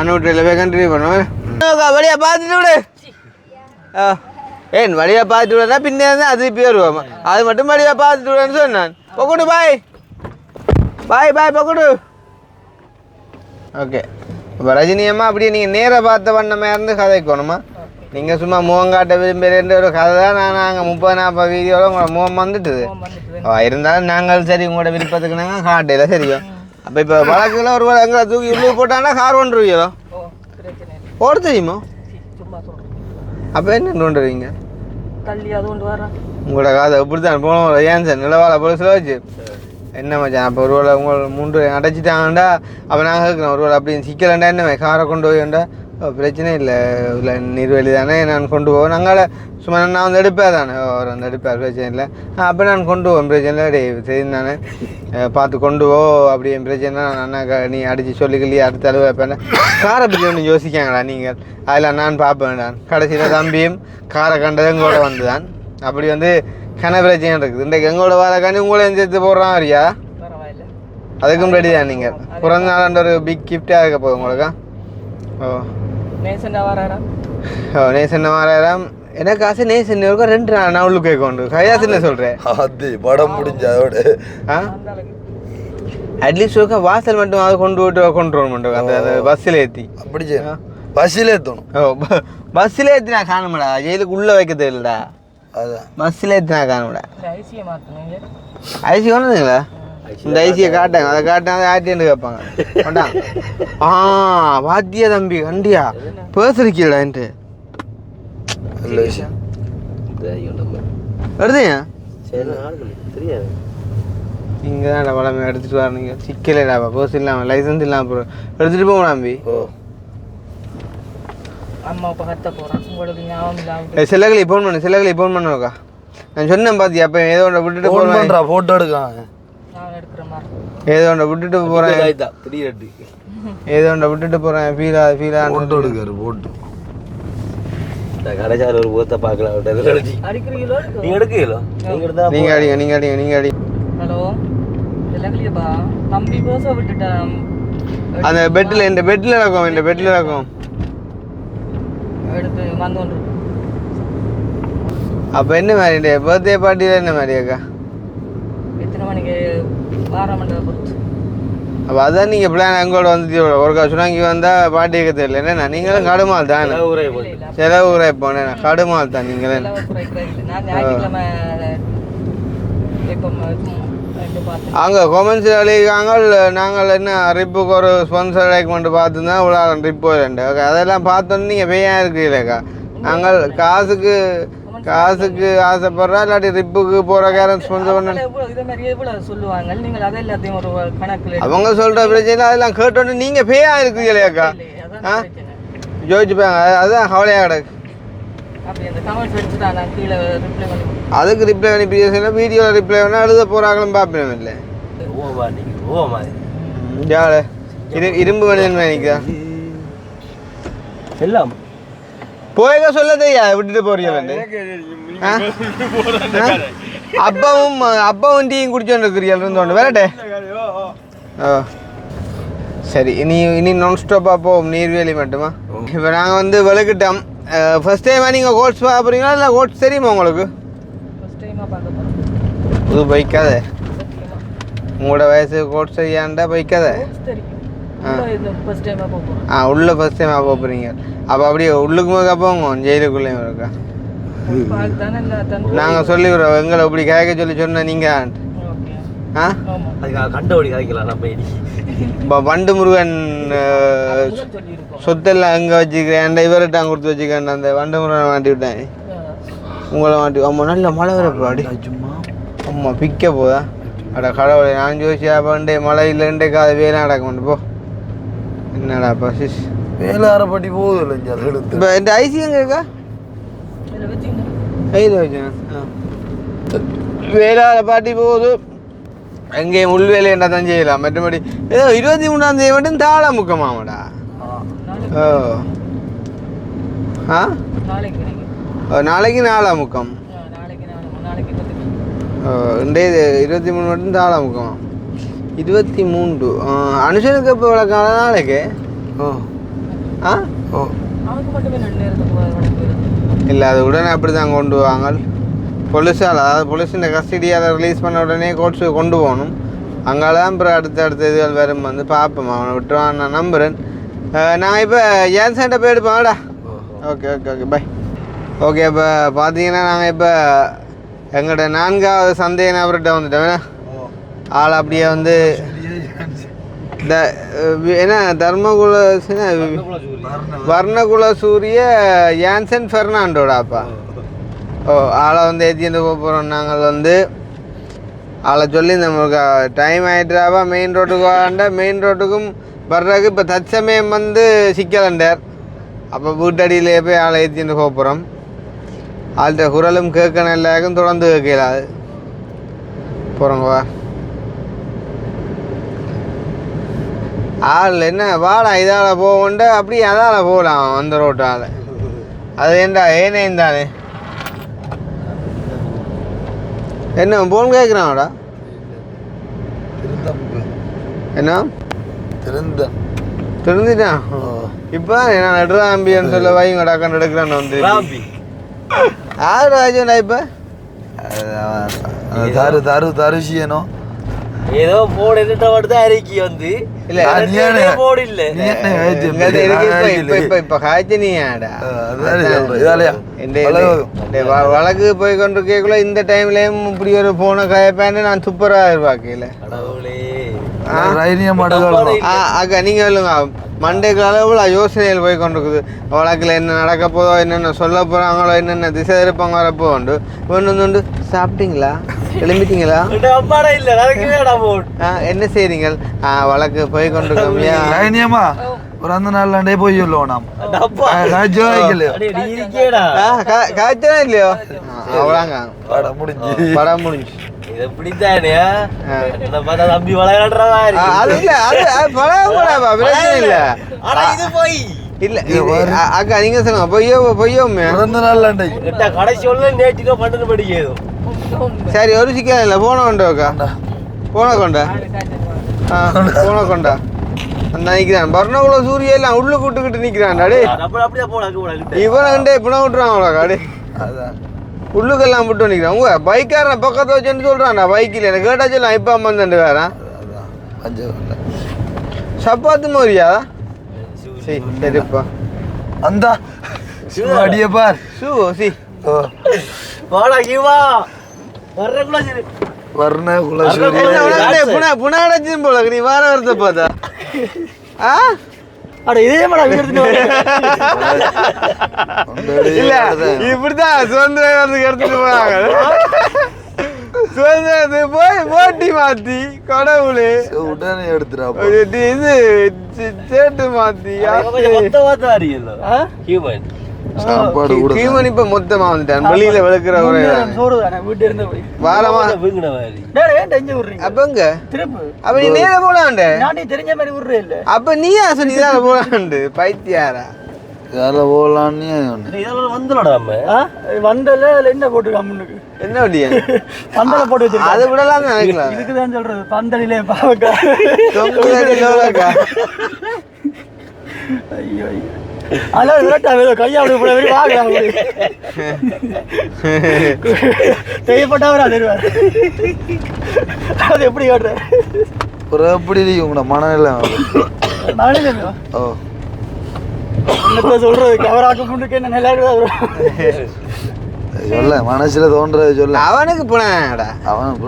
அனுட்ரியில் கண்டினியூ பண்ணுவோம். வழியாக பார்த்துட்டு விடு, ஏன் வழியாக பார்த்துட்டு விடனா பின்னே அது வருவோம், அது மட்டும் வழியாக பார்த்துட்டு விடுன்னு சொன்னான். பொக்குடு பாய் பாய் பாய் பொக்குடு. ஓகே, இப்போ ரஜினி அம்மா அப்படியே நீங்கள் நேராக பார்த்த வண்ணமே இருந்து கதைக்கணுமா? நீங்கள் சும்மா முகங்காட்ட விரும்புகிற ஒரு கதை தான். நாங்கள் 30-40 வீடியோவில் உங்களோட முகம் வந்துட்டுது. இருந்தாலும் நாங்கள் சரி உங்களோட விருப்பத்துக்கு நாங்கள் காட்டையில் சரியும். அப்போ இப்போ வழக்கில் ஒரு எங்களை தூக்கி உள்ளே போட்டாங்கன்னா கார் கொண்டுருவீங்களோ ஓட தெரியுமோ? அப்போ என்ன கொண்டுருவீங்க? உங்களோட காதை இப்படி தான் போனோம். ஏன் சார் நிலவாழ போலீஸில் வச்சு என்ன மச்சான் அப்போ ஒரு வேளை உங்களை 3 அடைச்சிட்டாங்கண்டா அப்போ நாங்கள் கேட்குறோம் ஒரு வேளை அப்படின்னு சிக்கலண்டா என்ன காரை கொண்டு போய்ண்டா பிரச்சனை இல்லை, இல்லை நீர்வழி தானே நான் கொண்டு போவேன். நாங்கள் சும்மா நான் வந்து எடுப்பேன் தானே, அவர் வந்து எடுப்பார், பிரச்சனை இல்லை. அப்போ நான் கொண்டு போவேன், பிரச்சனை இல்லை. டே சரி தானே பார்த்து கொண்டு போ அப்படி என் பிரச்சனை அண்ணா நீ அடித்து சொல்லிக்கலையே அடுத்த அளவு வைப்பேன். காரை பற்றி ஒன்று யோசிக்காங்களா நீங்கள்? அதில் நான் பார்ப்பேன். நான் கடைசியில் தம்பியும் காரை கண்டது எங்களோட வந்து தான் அப்படி வந்து கன பிரச்சனை இருக்குது. இன்றைக்கு எங்களோட வரக்காண்டி உங்களையும் சேர்த்து போடுறான் வரியா? அதுக்கும் ரெடி தான். நீங்கள் பிறந்த நாளாண்ட ஒரு பிக் கிஃப்டாக இருக்க போகுது உங்களுக்கு. ஓ நேசன் வராராம். எனக்கு ஆசை நேசன் 2 நான் உள்ளு கேட்க கையாசுன்னு சொல்கிறேன். அது படம் முடிஞ்ச அதோட அட்லீஸ்ட் ஒரு வாசல் மட்டும் அதை கொண்டு வரணும் அந்த பஸ்ஸில் ஏற்றி. அப்படி பஸ்ஸில் ஏற்றணும். ஓ பஸ்ஸில் ஏற்றி நான் காணுமாடா, ஜெயிலுக்கு உள்ளே வைக்க தெரியலடா. அதான் பஸ்ஸில் ஏற்றி நான் காணுமாடா. ஐசி கொண்டுங்களா? இந்த ஐசியை காட்டாங்க, அதை காட்டாங்க ஆட்டின்னு கேட்பாங்க கொண்டாங்க. வாத்தியா தம்பி கண்டியா பேசுறீங்களான்ட்டு நல்ல விஷயம் வருதுங்க. தெரியாது நீங்கள் தான் பழமை எடுத்துகிட்டு வரீங்க. சிக்கலாப்பா பர்ஸ் இல்லாமல் லைசன்ஸ் இல்லாமல் எடுத்துகிட்டு போங்க தம்பி. செல்லகளை ஃபோன் பண்ணு, செல்லகளை ஃபோன் பண்ணுவாக்கா. நான் சொன்னேன் பார்த்தியா அப்போ ஏதோ ஒன்றை விட்டுட்டு போகிறேன், ஃபோட்டோ எடுக்கலாம். ஏதோ ஒன்றை விட்டுட்டு போகிறேன், ஏதோ ஒன்றை விட்டுட்டு போகிறேன். ஃபீலா ஃபோட்டோ எடுக்காரு போட்டு கடைசால ஒரு ஊத்த பார்க்கலாம். நீங்க எடுக்கீங்களோ? நீங்கள் அடிங்க, நீங்கள் அடிங்க, நீங்கள் அடி. ஹலோ இல்லைப்பா தம்பி பேச விட்டுட்டேன். அந்த பெட்டில் இந்த பெட்டில் இருக்கும், இந்த பெட்டில் இருக்கும். எடுத்து வந்து ஒன்று. அப்போ என்ன மாதிரி பர்த்டே பார்ட்டியில் என்ன மாதிரி அக்கா? எத்தனை மணிக்கு 12 மணி பொறுத்து. அப்போ அதான் நீங்கள் பிளான் எங்களோட வந்துட்டு ஒருக்கா சுனாங்கி வந்தால் பாட்டி வைக்க தெரியல. என்னண்ணா நீங்களும் கடுமால் தான், செலவு ஊரை போனேன் கடுமால் தான் நீங்களே. அங்கே கொமெண்ட்ஸ் அழிக்காங்க. நாங்கள் என்ன ரிப்புக்கு ஒரு ஸ்பான்சர் அழைக்கமெண்ட் பார்த்துருந்தா இவ்வளோ ட்ரிப் போயிடண்டு. ஓகே அதெல்லாம் பார்த்தோன்னு நீங்கள் பேயாக இருக்கிறீங்களேக்கா. நாங்கள் காசுக்கு ஆசைப்படுறா இல்லாட்டி ரிப்புக்கு போகிற கேரன் ஸ்பான்சர் பண்ண அவங்க சொல்கிற பிரச்சனை அதெல்லாம் கேட்டோன்னு நீங்கள் பேயாக இருக்கிறீங்களேக்கா. யோசிச்சுப்பாங்க, அதுதான் கவலையாக கிடக்கு. அதுக்கு ரிப்ளை பண்ணி பேசல, வீடியோவில் ரிப்ளை பண்ணால் எழுத போகிறாங்களும் பார்ப்பேன். இல்லை இரும்பு மனிதன் நினைக்கிறா எல்லாம் போய்க சொல்லதையா விட்டுட்டு போறீங்க. அப்பாவும் டீயும் குடிச்சோன்னு இருக்கிறீர்கள் இருந்தோண்டு வேறட்டே. சரி இனி நான் ஸ்டாப்பாக போவோம் நீர்வேலி மட்டுமா. இப்போ நாங்கள் வந்து விளக்கிட்டோம். ஃபர்ஸ்ட் டைமாக நீங்கள் கோட்ஸ் பார்க்குறீங்களா இல்லை கோட்ஸ் தெரியுமா உங்களுக்கு? புது பைக்காத உங்களோட வயசு கோட்ஸ் சரியாண்டா பைக்காத. உள்ள ஃபர்ஸ்ட் டைமாக போகிறீங்க. அப்போ அப்படியே உள்ளுக்குமே போங்க ஜெயிலுக்குள்ளேயும் இருக்கா. நாங்கள் சொல்லிவிடுறோம் எங்களை இப்படி கேட்க சொன்ன நீங்கள் கண்டபடி கதைக்கலாம். நம்ம இப்போ வண்டு முருகன் சொத்தெல்லாம் எங்கே வச்சுக்கிறேன் இவர்கிட்ட கொடுத்து வச்சுக்கிறேன். அந்த வண்டு முருகனை மாட்டி விட்டேன். உங்களை மாட்டி அம்மா நல்ல மழை வரப்போ அடி சும்மா அம்மா பிக்க போதா அட கடவுளை நான் ஜோசியா பண்ணே மழை இல்லைண்டே காது வேலை நடக்க மாட்டேன் போ என்னடாப்பா சிஸ் வேலை அரைப்பட்டி போகுது இல்லைங்க அது எடுத்து இப்போ இந்த ஐசி எங்கே இருக்கா இதில் வச்சுக்கணும். கையில் வச்சேன் வேலை பாட்டி போகுது எங்கேயும் உள் வேலையண்டா தான் செய்யலாம் மற்றபடி ஏதோ 23ஆம் தேதி மட்டும் தாள முக்கமாமடா ஓ ஆ நாளைக்கு கிடைக்கும். நாளைக்கு நாளா முக்கம் நாளைக்கு நாளைக்கு பத்துக்கு. இன்றைய 23 மட்டும் தாளா முக்கமா 23 அனுஷனுக்கு இப்போ விளக்கான நாளைக்கு ஓ ஆ ஓ அவனுக்கு மட்டுமே நல்ல நேரத்துக்கு வடக்கு இருக்கு. இல்லை அது உடனே அப்படி தான் கொண்டு வாங்க பொலிஸால் அதாவது பொலிஸின் கஸ்டடி அதை ரிலீஸ் பண்ண உடனே கோர்ட்ஸு கொண்டு போகணும் அங்கால தான் அப்புறம் அடுத்த இதுகள் வரும் வந்து பார்ப்போம் அவனை விட்டுருவான் நான் நம்புகிறேன் நான் இப்போ ஏன்சன்ட்ட போய் எடுப்பேன்டா okay okay okay bye okay இப்போ பார்த்தீங்கன்னா நாங்கள் இப்போ எங்களோட 4வது சந்தேக நபர்கிட்ட வந்துட்டோம் ஆள் அப்படியே வந்து இந்த என்ன தர்மகுல வர்ணகுல சூரிய யான்சன் ஃபெர்னாண்டோடாப்பா ஓ ஆளை வந்து ஏற்றிட்டு போக போகிறோம் நாங்கள் வந்து ஆளை சொல்லி நம்மளுக்கு டைம் ஆகிட்டுறாப்பா மெயின் ரோட்டுக்கு வாண்ட மெயின் ரோட்டுக்கும் வர்றதுக்கு இப்போ தற்சமயம் வந்து சிக்கலண்டார் அப்போ வீட்டடியிலே போய் ஆளை ஏற்றிட்டு போக போகிறோம் ஆள்கிட்ட குரலும் கேட்கணும் எல்லாருக்கும் தொடர்ந்து கேட்கலாது போகிறோங்க வா ஆள் என்ன வாடா இதால் போகண்டு அப்படியே அதால் போகலாம் அந்த ரோட்டால் அது ஏண்டா ஏனேன் தானே என்ன போன் கேட்குறான்டா என்ன திருந்துட்டான் இப்போ நான் நடுராம்பின்னு சொல்ல வைங்கடா கண்டு எடுக்கிறான்னு வந்து யார் ராஜோடா இப்போ தருஷியனோ ஏதோ போடு எதிர்த்த மட்டும் அறிக்கை வந்து இல்லை போடு இல்ல இப்போ காய்ச்சி நீடா இதாலயா வழக்கு போய் கொண்டு கேட்கல இந்த டைம்லயும் இப்படி ஒரு போன காயப்பேன்னு நான் சூப்பராக எதிர்பார்க்கல அக்கா நீங்கள் சொல்லுங்க மண்டேக்கு அளவுல யோசனைகள் போய் கொண்டிருக்குது வழக்கில் என்ன நடக்க போதோ என்னென்ன சொல்ல போகிறாங்களோ என்னென்ன திசை இருப்பாங்க வரப்போ உண்டு ஒன்று உண்டு சாப்பிட்டீங்களா கிளம்பிட்டீங்களா என்ன செய்றீங்க வழக்கு போய் கொண்டிருக்கோம்யா ஒரு அந்த நாள்லாண்டே போய் சொல்லுவோம் நாம் காய்ச்சலா இல்லையோ அவ்வளோங்க படம் முடிஞ்சு எப்படித்தானே தம்பி விளையாடுற மாதிரி அது இல்ல அது படம் கூடாப்பா பிரச்சனை இல்ல இது போய் இல்ல அக்கா நீங்க சொல்லுங்க பொய்யோமே பிறந்த நாள்லாண்டே கடைசி ஒன்று நேற்றுக்கோ 12 மணிக்கு ஏதோ சரி ஒரு சிக்கல் இல்லை போன கொண்டா போன கொண்டா போன கொண்டா அந்த நிற்கிறான் பர்ணகுல சூரிய எல்லாம் உள்ள கூட்டுக்கிட்டு நிற்கிறான்டா டே இவனை புன விட்டுறான் காடு அதான் உள்ளுக்கெல்லாம் விட்டு நிற்கிறான் உங்க பைக்காரன் பக்கத்தை வச்சுன்னு சொல்கிறான்டா பைக்கில் எனக்கு கேட்டா சொல்லலாம் இப்போ அம்மன் வேறான் சப்பாத்து மோரியா சரி சரிப்பா அந்த அடிய பார் ஷூ சி வாடா இவா வர்றக்குள்ள சரி வர்ண குலசூரிய புனாடச்சு போல நீ வார வரத பார்த்தா ஆ அட இதே மாதிரி இல்ல இப்படிதான் சுதந்திரத்துக்கு எடுத்துட்டு போறாங்க சுதந்திரத்துக்கு போய் போட்டி மாத்தி கடவுளு உடனே எடுத்துடா இது சேட்டு மாத்தி சாப்பாடு கூட ஹியூமன் இப்ப மொத்தமா வந்துட்டான் வெளியில விளக்குற ஒரு வாரமா அப்பங்க அப்ப நீ நேர போலாண்டு தெரிஞ்ச மாதிரி விடுறே இல்ல அப்ப நீயா சொன்னிதான் போலாண்டு பைத்தியாரா வேலை போகலான்னு வந்துடா வந்தல என்ன போட்டுருக்கான் முன்னுக்கு என்ன வண்டியா பந்தல போட்டு வச்சிருக்கான் அதை விடலாம் நினைக்கலாம் இதுக்குதான் சொல்றது பந்தலிலே பாவக்கா ஐயோ அதெல்லாம் விரட்டா கையா அப்படி போட வரைக்கும் வாங்கலாம் தேவைப்பட்டவரா தருவார் அது எப்படி காட்டுறாரு ஒரு எப்படி உங்களோட மனநிலை மனநிலை ஓ சொல்றது கவராக்க முன்னுக்கு என்ன நல்லா சொல்ல மனசுல தோன்றது சொல்ல அவனுக்கு புனாடா அவனுக்கு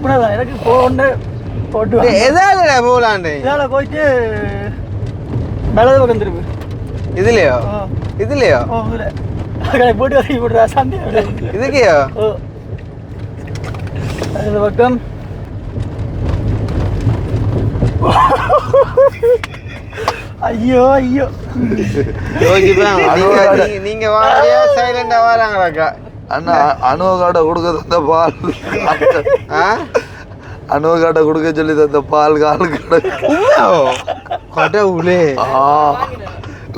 புனா எனக்கு போன்னு போட்டு எதால போலாண்டு இதால போயிட்டு வலது பக்கம் திரும்பு இதுலயோ இதுலயோ போட்டு வரைக்கும் போடுறா சந்தை இதுக்கையோ ஓ அது பக்கம் ஐயோ ஐயோ நீங்க வாங்க சைலண்டா வராங்களாக்கா அண்ணா அணுவ காட்டை கொடுக்க தந்த பால் அணுவ காட்டை கொடுக்க சொல்லி தந்த பால் கால் கடவுளே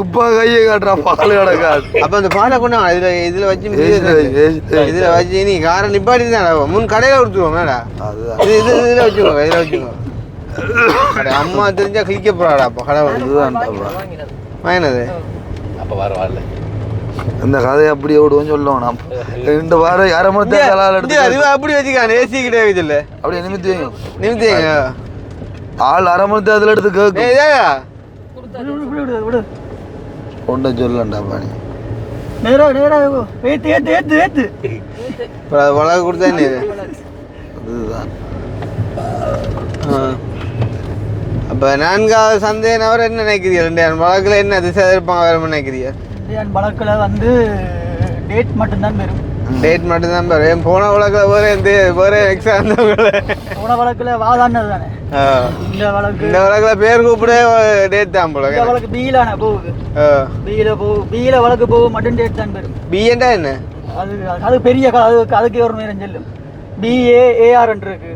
இப்ப கையை காட்டுறா பால் கிடக்காது. அப்ப அந்த பாலை கொண்டா இதுல வச்சு இதுல வச்சு நீ காரை நிப்பாட்டி தான் முன் கடையில கொடுத்துருவோம் மேடா இதுல வச்சுக்கோ இதுல வச்சுக்கோ அம்மா தெரிஞ்சா கிளிக்க போறாடா அப்ப கடவுள் வாங்கினது அப்ப வரல இந்த கதையை அப்படியே விடுவோம் சொல்லுவோம் நாம் ரெண்டு வாரம் அரை மணி நேரம் எடுத்து அப்படி வச்சுக்கான ஏசி கிடையாது இல்ல அப்படியே நிமித்தி வைங்க நிமித்தி ஆள் அரை மணி நேரத்தில் எடுத்து கேட்கும் ஒன்றை சொல்லண்டா பாணி நேரா நேரா ஏத்து ஏத்து ஏத்து ஏத்து வளர்க்க கொடுத்தா என்ன அதுதான் அப்போ நான்காவது சந்தேக நபர் என்ன நினைக்கிறீர்கள் ரெண்டு வழக்கில் என்ன திசை இருப்பாங்க வேறு நினைக்கிறீங்க வழக்கில் வந்து டேட் மட்டும்தான் வரும் டேட் மட்டும்தான் வரும் போன வழக்கில் வேறு எக்ஸாம் போன வழக்கில் வாதானது தானே இந்த வழக்கில் பேர் கூப்பிட டேட் தான் போல இந்த வழக்கு பியிலான போகுது பியில வழக்கு போகும் மட்டும் டேட் தான் வரும் பிஏண்டா என்ன அது பெரிய அதுக்கு ஒரு நேரம் செல்லும் BAAR இருக்கு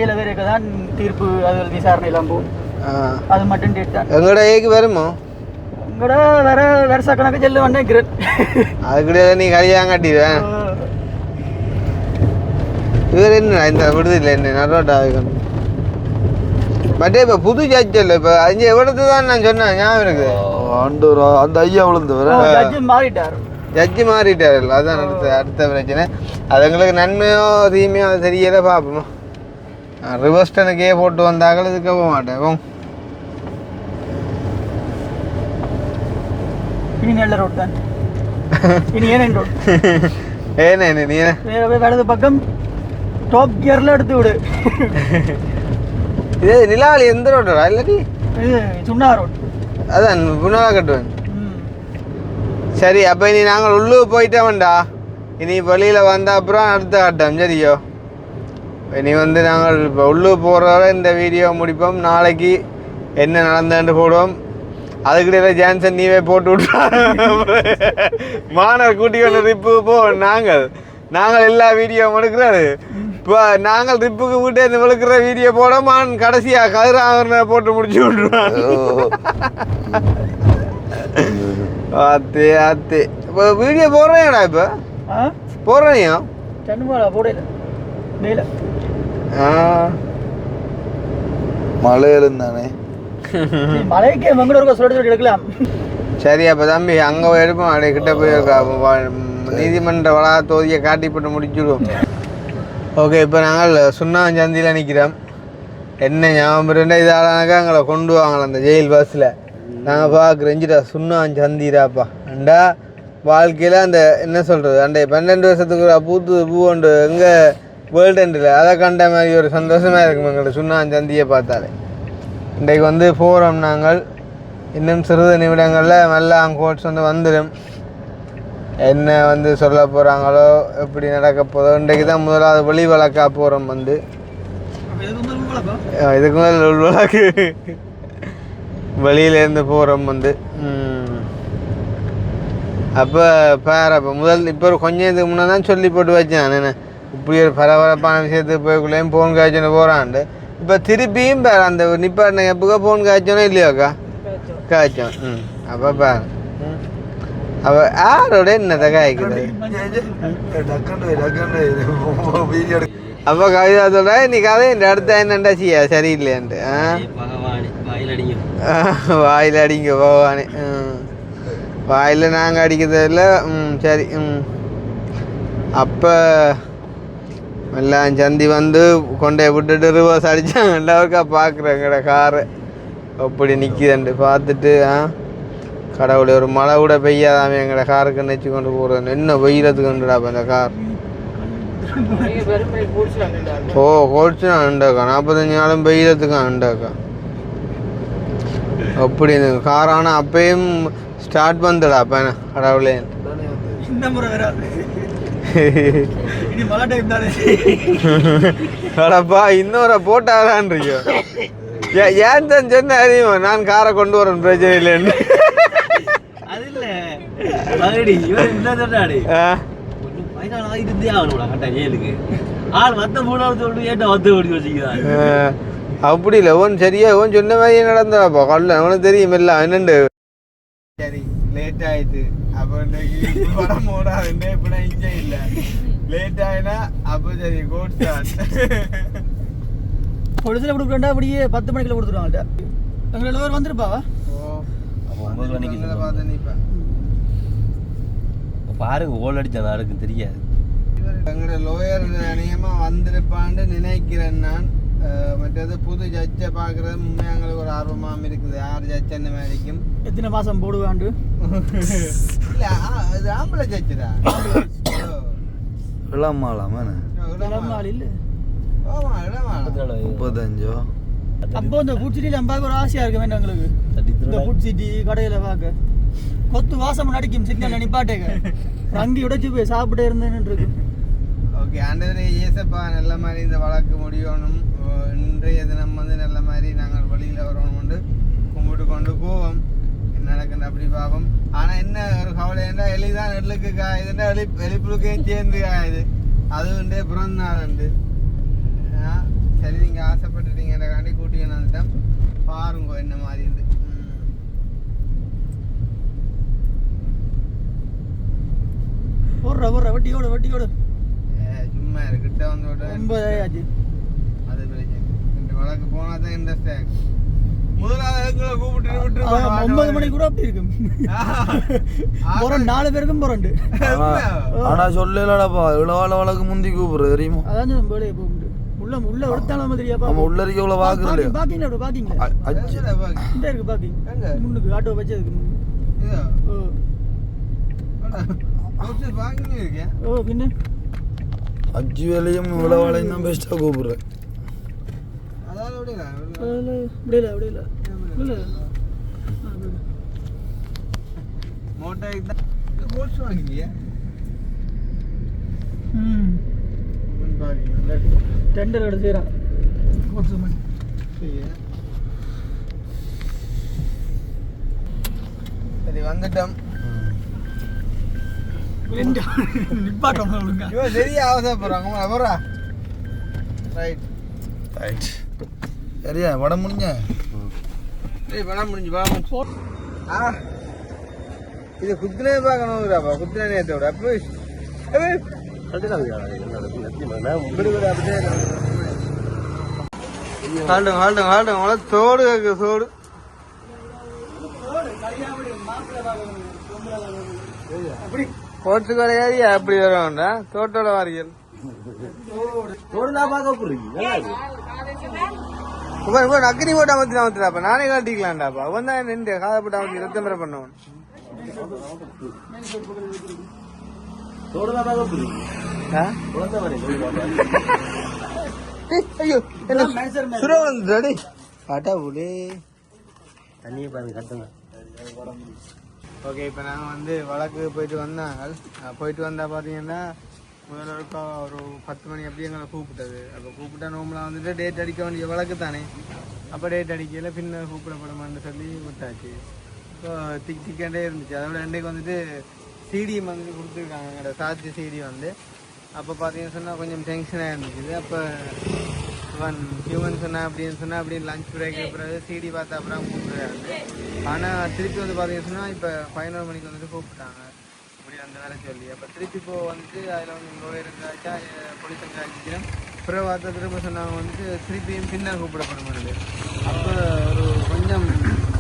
ஏல வேறக்கு தான் தீர்ப்பு அது விசாரணை எல்லாம் போகும் அது மட்டும் டேட் தான் எங்கட ஏக்கு வருமோ எங்கட வேற வருஷ கணக்கு செல்ல நினைக்கிறேன் அதுக்கிட்ட நீ கல்யாணம் கட்டிடுவேன் இவர் என்ன இந்த விடுதலை என்ன நரோட்டா மட்டே இப்போ புது ஜட்ஜ் இல்லை இப்போ அஞ்சு எவ்வளவு தான் நான் சொன்னேன் ஞாபகம் இருக்குது அந்த ஐயா விழுந்து ஜட்ஜி மாறிட்டார் ஜட்ஜி மாறிட்டார்கள் அதான் அடுத்த பிரச்சனை அது எங்களுக்கு நன்மையோ தீமையோ அது தெரியல பார்ப்போம் ரிவர்ஸ்டனுக்கே போட்டு வந்தாக்கள் இதுக்கு போக மாட்டேன் இனி நல்ல ரோட் தான் இனி ஏன் ரோட் ஏன்னா நீ வலது பக்கம் டாப் கியர்ல எடுத்து விடு இது நிலாவளி எந்த ரோட்டா இல்லாட்டி சுண்ணா ரோட் அதான் புனவா கட்டுவேன் சரி அப்போ இனி நாங்கள் உள்ளூர் போயிட்டோம்டா இனி வெளியில் வந்த அப்புறம் அடுத்த ஆட்டம் சரியோ இனி வந்து நாங்கள் இப்போ உள்ளூர் போகிறவரை இந்த வீடியோ முடிப்போம் நாளைக்கு என்ன நடந்தேன்னு போடுவோம் அதுக்கிடையில ஜான்சன் நீவே போட்டு விட்றா மாணவர் கூட்டி கொண்டு ரிப்பு போ நாங்கள் எல்லா வீடியோவும் எடுக்கிறது இப்போ நாங்கள் ரிப்புக்கு வீட்டை விழுக்கிற வீடியோ போடாமல் கடைசியாக கதிராக போட்டு முடிச்சு விட்ருவான் ஆத்தே ஆத்தே இப்போ வீடியோ போடுறேன்டா இப்போ போடுறேனியா சண்முகா போடல மேல மலையிலும் தானே மலைக்கே மங்களூருக்கு சொல்லி எடுக்கலாம் சரி அப்போ தம்பி அங்கே எடுப்போம் அப்படியே கிட்ட போய் நீதிமன்ற வளாக தொகுதியை காட்டி போட்டு முடிச்சுடுவோம் ஓகே இப்போ நாங்கள் சுண்ணாஞ்சந்தியில் நிற்கிறோம் என்ன ஞாபகம் இருந்தால் இதானாக்கா எங்களை கொண்டு வாங்கலாம் அந்த ஜெயில் பஸ்ஸில் நாங்கள் பார்க்குறேஞ்சிடா சுண்ணாஞ்சந்திராப்பா அண்டா வாழ்க்கையில் அந்த என்ன சொல்கிறது அண்டே 12 வருஷத்துக்கு ஒரு பூ உண்டு எங்கே வேர்ல்டு எண்டில் அதை கண்ட மாதிரி ஒரு சந்தோஷமாக இருக்கும் எங்கள்கிட்ட சுண்ணாஞ்சந்தியை பார்த்தாலே இன்றைக்கு வந்து போகிறோம் நாங்கள் இன்னும் சிறிது நிமிடங்களில் எல்லாம் கோட்ஸ் வந்து வந்துடும் என்ன வந்து சொல்ல போகிறாங்களோ எப்படி நடக்க போதோ இன்றைக்கு தான் முதலாவது வெளி வழக்கா போகிறோம் வந்து இதுக்கு மேலே உள் வழக்கு வெளியிலேருந்து போகிறோம் வந்து அப்போ பாரு அப்போ இப்போ ஒரு கொஞ்சம் இதுக்கு முன்னே தான் சொல்லி போட்டு வச்சேன் நான் இப்படி ஒரு பரபரப்பான விஷயத்துக்கு போய்க்குள்ளேயும் ஃபோன் காய்ச்சணும் போகிறான்ட்டு இப்போ திருப்பியும் பாரு அந்த நிப்பாட்டின எப்போ ஃபோன் காய்ச்சனோ இல்லையோக்கா காய்ச்சோம் அப்போ பாரு அப்போ யாரோட என்னத்தை காய்க்கிறது அப்போ கவிதா சொல்ற நீ கதை இந்த அடுத்த என்னண்டா செய்யா சரியில்லையான்ட்டு வாயில் அடிங்க பகவானே வாயில் நாங்கள் அடிக்கிறதில்ல சரி அப்போ எல்லாம் சந்தி வந்து கொண்டே விட்டுட்டு ரிவர்ஸ் அடித்தாங்க எல்லாருக்கா பார்க்குறேங்கட காரை அப்படி நிற்கிதுண்டு பார்த்துட்டு கடவுளை ஒரு மழை கூட பெய்யாதாமே எங்கட காருக்கு நினச்சி கொண்டு போகிறது என்ன வெயிலத்துக்குண்டுடா இப்போ இந்த கார் ஓ கோடிச்சுனா அண்டாக்கா 45 நாளும் வெயிலத்துக்கு அண்டாக்கா அப்படி இந்த கார் ஆனால் அப்பயும் ஸ்டார்ட் பண்ணுடா அப்போ என்ன கடவுளே இந்த முறை வராது இனி மழை டைம் தானே அடப்பா இன்னொரு போட்டாதான்றீங்க ஏன் தான் சொன்ன அறியுமா நான் காரை கொண்டு வரேன் பிரச்சனை இல்லைன்னு அது இல்ல மகடி இவன் என்ன சொன்னாடி வயசான இருந்தே ஆகணும்டா கட்டா ஜெயிலுக்கு ஆள் மத்த 3 சொல்லி ஏட்ட வந்து ஓடி வச்சுக்கிறாங்க அப்படி இல்லை ஓன் சரியா ஓன் சொன்ன மாதிரி நடந்தாப்பா கல்ல அவனுக்கு தெரியும் இல்லை என்னண்டு சரி லேட் ஆயிடுச்சு அப்போ இன்னைக்கு படம் ஓடாதுன்னு இப்போ இங்கே இல்லை லேட் ஆயினா அப்போ சரி கோட் ஸ்டார்ட் பொழுதுல கொடுக்குறா அப்படியே 10 மணிக்குள்ள கொடுத்துருவாங்க எங்களை லோவர் வந்துருப்பாவா அப்போ 9 மணிக்கு பார்த்து நிற்பேன் பாருங்க ஓல் அடிச்சா நடக்கும் தெரியாது எங்களோட லோயர் அநியமாக வந்திருப்பான்னு நினைக்கிறேன் நான் மற்றது புது ஜட்ஜை பார்க்குறது உண்மையாக எங்களுக்கு ஒரு ஆர்வமாக இருக்குது யார் ஜட்ஜ் என்ன மாதிரிக்கும் எத்தனை மாதம் போடுவாண்டு இல்லை இது ஆம்பளை ஜட்ஜுடா இளமாலாமே இல்லை ஓமா இடமா 35 அப்போ இந்த ஃபுட் சிட்டியில் பார்க்க ஒரு ஆசையாக இருக்க வேண்டாம் எங்களுக்கு இந்த ஃபுட் சிட்டி கடையில் பார்க்க கொத்து வாசம் நடிக்கும் சிக்னல் நிப்பாட்டேங்க அங்கி உடைச்சு போய் சாப்பிட்டே இருந்தேன்னு இருக்கு ஓகே ஆண்டவரே ஏசப்பா நல்ல மாதிரி இந்த வழக்கு முடியணும் இன்றைய தினம் வந்து நல்ல மாதிரி நாங்கள் வழியில் வரணும்னு கும்பிட்டு கொண்டு போவோம் என்ன நடக்குது அப்படி பார்ப்போம் ஆனால் என்ன ஒரு கவலை என்றால் எலிதான் நெல்லுக்கு காயுதுன்னா எலிப்புழுக்கையும் சேர்ந்து காயுது அது உண்டு பிறந்தநாள் உண்டு சரி நீங்கள் ஆசைப்பட்டுட்டீங்கன்றக்காண்டி கூட்டின்னு வந்துட்டேன் பாருங்க என்ன மாதிரி இருந்து ஓடுற வட்டியோட சும்மா கிட்ட வந்து 9 ஆச்சு அது பிரச்சனை இந்த வழக்கு போனா தான் இன்ட்ரெஸ்ட் ஆகும் முதலாவது கூப்பிட்டு விட்டு 9 மணிக்கு கூட அப்படி இருக்கும் போறோம் 4 பேருக்கும் போறோம் ஆனா சொல்லலடாப்பா இவ்வளவு வழக்கு முந்தி கூப்பிடுறது தெரியுமா அதான் வெளியே போக முடியும் உள்ள ஒருத்தாலும் மாதிரியாப்பா நம்ம உள்ள இருக்க இவ்வளவு பாக்குறோம் பாக்கிங்களா அப்படி பாக்கிங்களா இந்த இருக்கு பாக்கிங் முன்னுக்கு ஆட்டோ வச்சதுக்கு ஓ பின்ன அஞ்சு வேலையும் இவ்வளவு வேலையும் தான் பெஸ்டா கூப்பிடுறேன் அப்படியே டெண்டர் கடை செய்யறான் சரி வந்துட்டோம் நிப்பாட்டம் சரியா அவசரப்படுறாங்க போறா ரைட் ரைட் சரியா வடம் முடிஞ்ச படம் முடிஞ்சு படம் இது குத்தினே பார்க்கணுங்கிறாப்பா குத்தின நேரத்தோட அப்போ ஹால்டுங்க சோடு கேக்கு சோடு போட்டு கிடையாது அப்படி வர வேண்டாம் தோட்டோட வாரியல் அக்னி போட்டு அமர்த்தினாப்பா நானே காட்டிக்கலாம்டாப்பா அவன் தான் நின்று காதை போட்டு அமர்த்தி ரத்தம் பெற பண்ணவன் ஐயோ சுரவன் காட்டா புலே தண்ணியை பாருங்க கட்டுங்க ஓகே இப்போ நாங்கள் வந்து வழக்கு போயிட்டு வந்தாங்க போயிட்டு வந்தால் பார்த்தீங்கன்னா முதல்ல ஒரு 10 மணி அப்படி எங்களை கூப்பிட்டது அப்போ கூப்பிட்டா நோம்பலாம் வந்துட்டு டேட் அடிக்க வேண்டிய வழக்கு தானே அப்போ டேட் அடிக்கல பின்ன கூப்பிடப்படுமான்னு சொல்லி விட்டாச்சு இப்போ திக்கண்டே இருந்துச்சு அதோட அன்றைக்கு வந்துட்டு சிடி வந்து கொடுத்துருக்காங்க எங்களோட சார்ஜ் சிடி வந்து அப்போ பார்த்தீங்கன்னு சொன்னால் கொஞ்சம் டென்ஷனாக இருந்துச்சு அப்போ ஹியூமன் சொன்னா அப்படின்னு லஞ்ச் பிரேக்கு பிறகு சிடி பார்த்தா அப்புறம் கூப்பிடுறாரு ஆனால் திருப்பி வந்து பார்த்தீங்கன்னு சொன்னால் இப்போ 11 மணிக்கு வந்துட்டு கூப்பிட்டாங்க இப்படி அந்த வேலை சொல்லி அப்போ திருப்பி இப்போ வந்துட்டு அதில் வந்து லோயர் இருந்தாச்சா போலீஸ் அடிக்கிறேன் பிறகு பார்த்தா திரும்ப சொன்னாங்க வந்துட்டு திருப்பியும் பின்னா கூப்பிடப்பட முடியாது அப்போ ஒரு கொஞ்சம்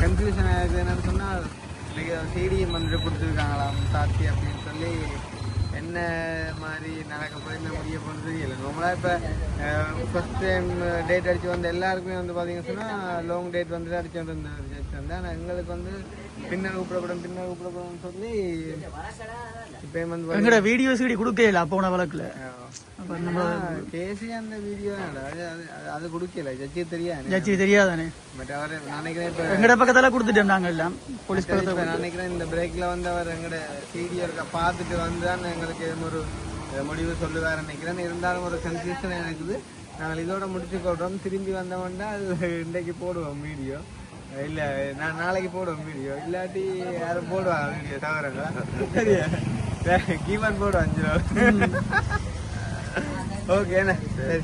கன்ஃபியூஷன் ஆகிடுது என்னன்னு சொன்னால் சிடிஎம் வந்துட்டு கொடுத்துருக்காங்களாம் சாட்சி அப்படின்னு சொல்லி என்ன மாதிரி நடக்க போய் என்ன முடிய போகிறது தெரியல நம்மளாக இப்போ ஃபஸ்ட் டைம் டேட் அடித்து வந்த எல்லாருக்குமே வந்து பார்த்தீங்கன்னு சொன்னால் லாங் டேட் வந்துட்டு அடிச்சுட்டு இருந்த ஜட்ஜ் வந்து ஆனால் எங்களுக்கு வந்து பின்னர் கூப்பிடப்படும் சொல்லி இப்போ வந்து எங்கட வீடியோ சீடி கொடுக்கல போன வழக்குல பேசி அந்த வீடியோ அது கொடுக்கல ஜட்ஜி தெரியாது ஜட்ஜி தெரியாதானே பட் அவர் நினைக்கிறேன் எங்கட பக்கத்தால கொடுத்துட்டோம் நாங்க எல்லாம் போலீஸ் பக்கத்துல நினைக்கிறேன் இந்த பிரேக்ல வந்து அவர் எங்கட வீடியோ பார்த்துட்டு வந்து தான் எங்களுக்கு ஒரு முடிவு சொல்லுவார் நினைக்கிறேன். இருந்தாலும் ஒரு கன்ஃபியூஷன் எனக்குது. நாங்கள் இதோட முடிச்சுக்கொள்றோம். திரும்பி வந்தோம்னா அது இன்றைக்கு போடுவோம் வீடியோ, இல்லை நான் நாளைக்கு போடுவோம் வீடியோ, இல்லாட்டி யாரும் போடுவாங்க வீடியோ தவறங்களா சரியா கீமன் போடுவோம் 5 ரூபா. ஓகே என்ன சரி.